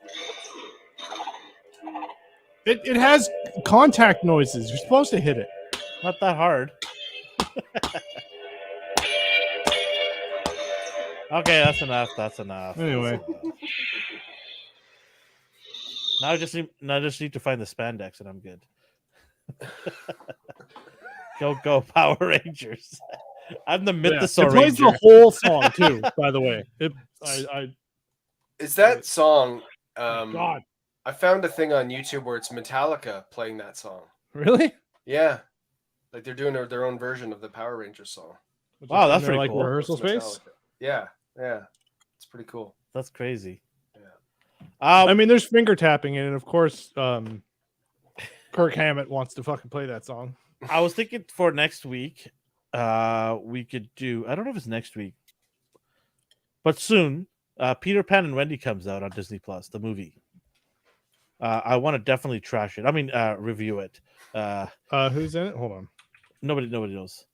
Speaker 2: It has contact noises. You're supposed to hit it.
Speaker 1: Not that hard. Okay, that's enough. That's enough.
Speaker 2: Anyway.
Speaker 1: Now I just need to find the spandex and I'm good. Go Power Rangers! I'm the
Speaker 2: It
Speaker 1: Mythosaur
Speaker 2: plays
Speaker 1: Ranger.
Speaker 2: the whole song too. By the way,
Speaker 3: Is that song?
Speaker 2: God,
Speaker 3: I found a thing on YouTube where it's Metallica playing that song.
Speaker 2: really?
Speaker 3: Yeah, like they're doing their own version of the Power Rangers song.
Speaker 1: Wow, that's
Speaker 2: In their,
Speaker 1: pretty
Speaker 2: like
Speaker 1: cool.
Speaker 2: rehearsal
Speaker 3: It's
Speaker 2: space.
Speaker 3: Metallica. Yeah, it's pretty cool.
Speaker 1: That's crazy.
Speaker 3: Yeah.
Speaker 2: I mean, there's finger tapping in it, of course. Kirk Hammett wants to fucking play that song.
Speaker 1: I was thinking for next week, we could do. I don't know if it's next week, but soon. Peter Pan and Wendy comes out on Disney Plus, the movie. I want to definitely trash it. I mean, review it.
Speaker 2: Who's in it? Hold on.
Speaker 1: Nobody knows.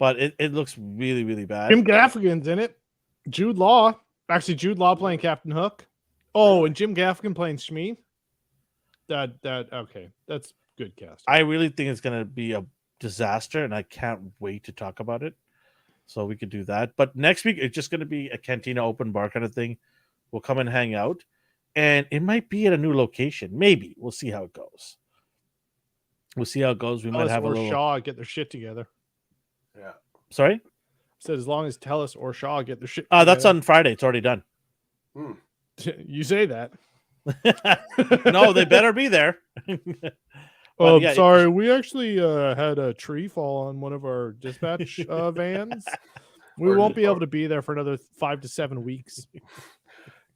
Speaker 1: But it looks really, really bad.
Speaker 2: Jim Gaffigan's in it. Jude Law. Actually, Jude Law playing Captain Hook. Oh, and Jim Gaffigan playing Shmi. Okay. That's good cast.
Speaker 1: I really think it's going to be a disaster, and I can't wait to talk about it. So we could do that. But next week, it's just going to be a Cantina open bar kind of thing. We'll come and hang out, and it might be at a new location. Maybe we'll see how it goes. We'll see how it goes. We might
Speaker 2: Telus
Speaker 1: have a
Speaker 2: or
Speaker 1: little.
Speaker 2: Shaw get their shit together.
Speaker 3: Yeah.
Speaker 1: Sorry.
Speaker 2: I said as long as Telus or Shaw get their shit.
Speaker 1: That's
Speaker 2: together.
Speaker 1: on Friday. It's already done.
Speaker 2: You say that.
Speaker 1: No, they better be there.
Speaker 2: Oh,
Speaker 1: yeah,
Speaker 2: sorry. We actually had a tree fall on one of our dispatch vans. We won't be able to be there for another 5 to 7 weeks.
Speaker 3: It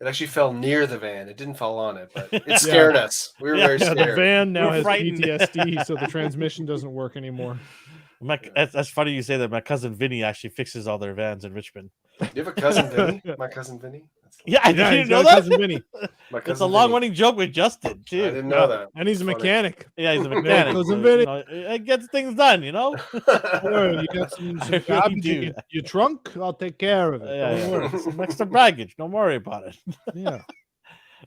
Speaker 3: actually fell near the van. It didn't fall on it, but it scared us. We were very
Speaker 2: Yeah,
Speaker 3: scared.
Speaker 2: the van now
Speaker 1: We're
Speaker 2: has
Speaker 1: frightened.
Speaker 2: PTSD, so the transmission doesn't work anymore.
Speaker 1: That's funny you say that. My cousin Vinny actually fixes all their vans in Richmond.
Speaker 3: Do you have a cousin Vinny? My cousin Vinny?
Speaker 1: Yeah, I
Speaker 2: Yeah,
Speaker 1: didn't
Speaker 2: he's
Speaker 1: know
Speaker 2: got a
Speaker 1: that.
Speaker 2: cousin Vinny.
Speaker 3: My
Speaker 1: It's
Speaker 3: cousin
Speaker 1: a long-running joke with Justin too.
Speaker 3: I didn't know that.
Speaker 2: And he's a
Speaker 3: Funny.
Speaker 2: mechanic.
Speaker 1: Yeah, he's a mechanic.
Speaker 2: cousin
Speaker 1: so,
Speaker 2: Vinny.
Speaker 1: It gets things done, You
Speaker 2: Don't worry, you got some
Speaker 1: I really
Speaker 2: garbage
Speaker 1: do.
Speaker 2: in your trunk? I'll take care of it. Don't worry.
Speaker 1: Some extra baggage. Don't worry about it.
Speaker 2: Yeah.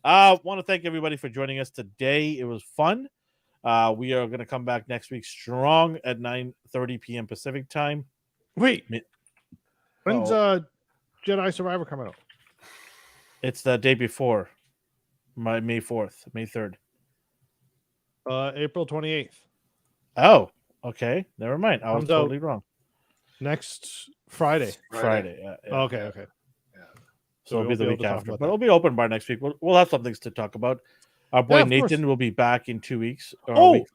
Speaker 1: Want to thank everybody for joining us today. It was fun. We are going to come back next week strong at 9:30 p.m. Pacific time.
Speaker 2: Wait.
Speaker 1: Mi-
Speaker 2: When's Jedi Survivor coming out?
Speaker 1: It's the day before, May 4th, May 3rd.
Speaker 2: April 28th.
Speaker 1: Oh, okay. Never mind. I was
Speaker 2: Comes out
Speaker 1: totally wrong.
Speaker 2: Next Friday.
Speaker 1: Friday. Yeah.
Speaker 2: Okay.
Speaker 1: So it'll
Speaker 2: we
Speaker 1: be the
Speaker 2: won't
Speaker 1: week
Speaker 2: be able to talk
Speaker 1: after,
Speaker 2: about
Speaker 1: but
Speaker 2: that.
Speaker 1: it'll be open bar next week. We'll have some things to talk about. Our boy
Speaker 2: of course.
Speaker 1: Nathan will be back in 2 weeks. Or a week.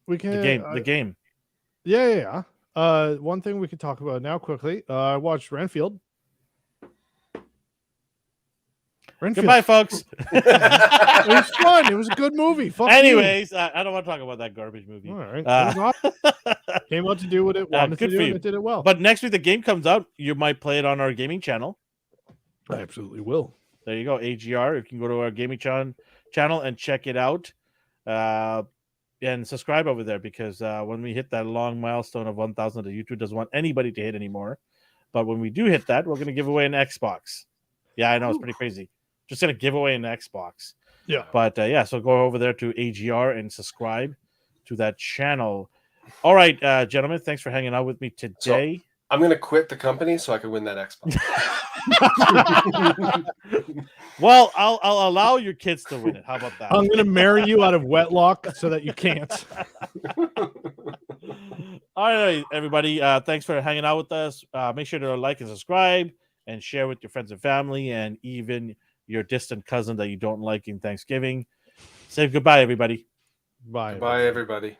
Speaker 2: We can
Speaker 1: The game.
Speaker 2: Yeah. One thing we could talk about now quickly. I watched Renfield.
Speaker 1: Goodbye, folks.
Speaker 2: It was fun. It was a good movie. Fuck you.
Speaker 1: Anyways, I don't want to talk about that garbage movie.
Speaker 2: All right. It was awesome. Came out to do what it wanted
Speaker 1: good
Speaker 2: to do,
Speaker 1: for
Speaker 2: and
Speaker 1: you.
Speaker 2: it did it well.
Speaker 1: But next week the game comes out. You might play it on our gaming channel.
Speaker 2: I absolutely will.
Speaker 1: There you go, AGR. You can go to our gaming channel and check it out. And subscribe over there because when we hit that long milestone of 1,000 that YouTube doesn't want anybody to hit anymore. But when we do hit that, we're going to give away an Xbox. Yeah, I know. It's pretty crazy. Just going to give away an Xbox.
Speaker 2: Yeah.
Speaker 1: But so go over there to AGR and subscribe to that channel. All right, gentlemen, thanks for hanging out with me today.
Speaker 3: I'm going to quit the company so I can win that Xbox.
Speaker 1: Well, I'll allow your kids to win it. How about that?
Speaker 2: I'm going to marry you out of wedlock so that you can't.
Speaker 1: All right, everybody. Thanks for hanging out with us. Make sure to like and subscribe and share with your friends and family and even your distant cousin that you don't like in Thanksgiving. Say goodbye, everybody.
Speaker 2: Bye.
Speaker 3: Bye, everybody.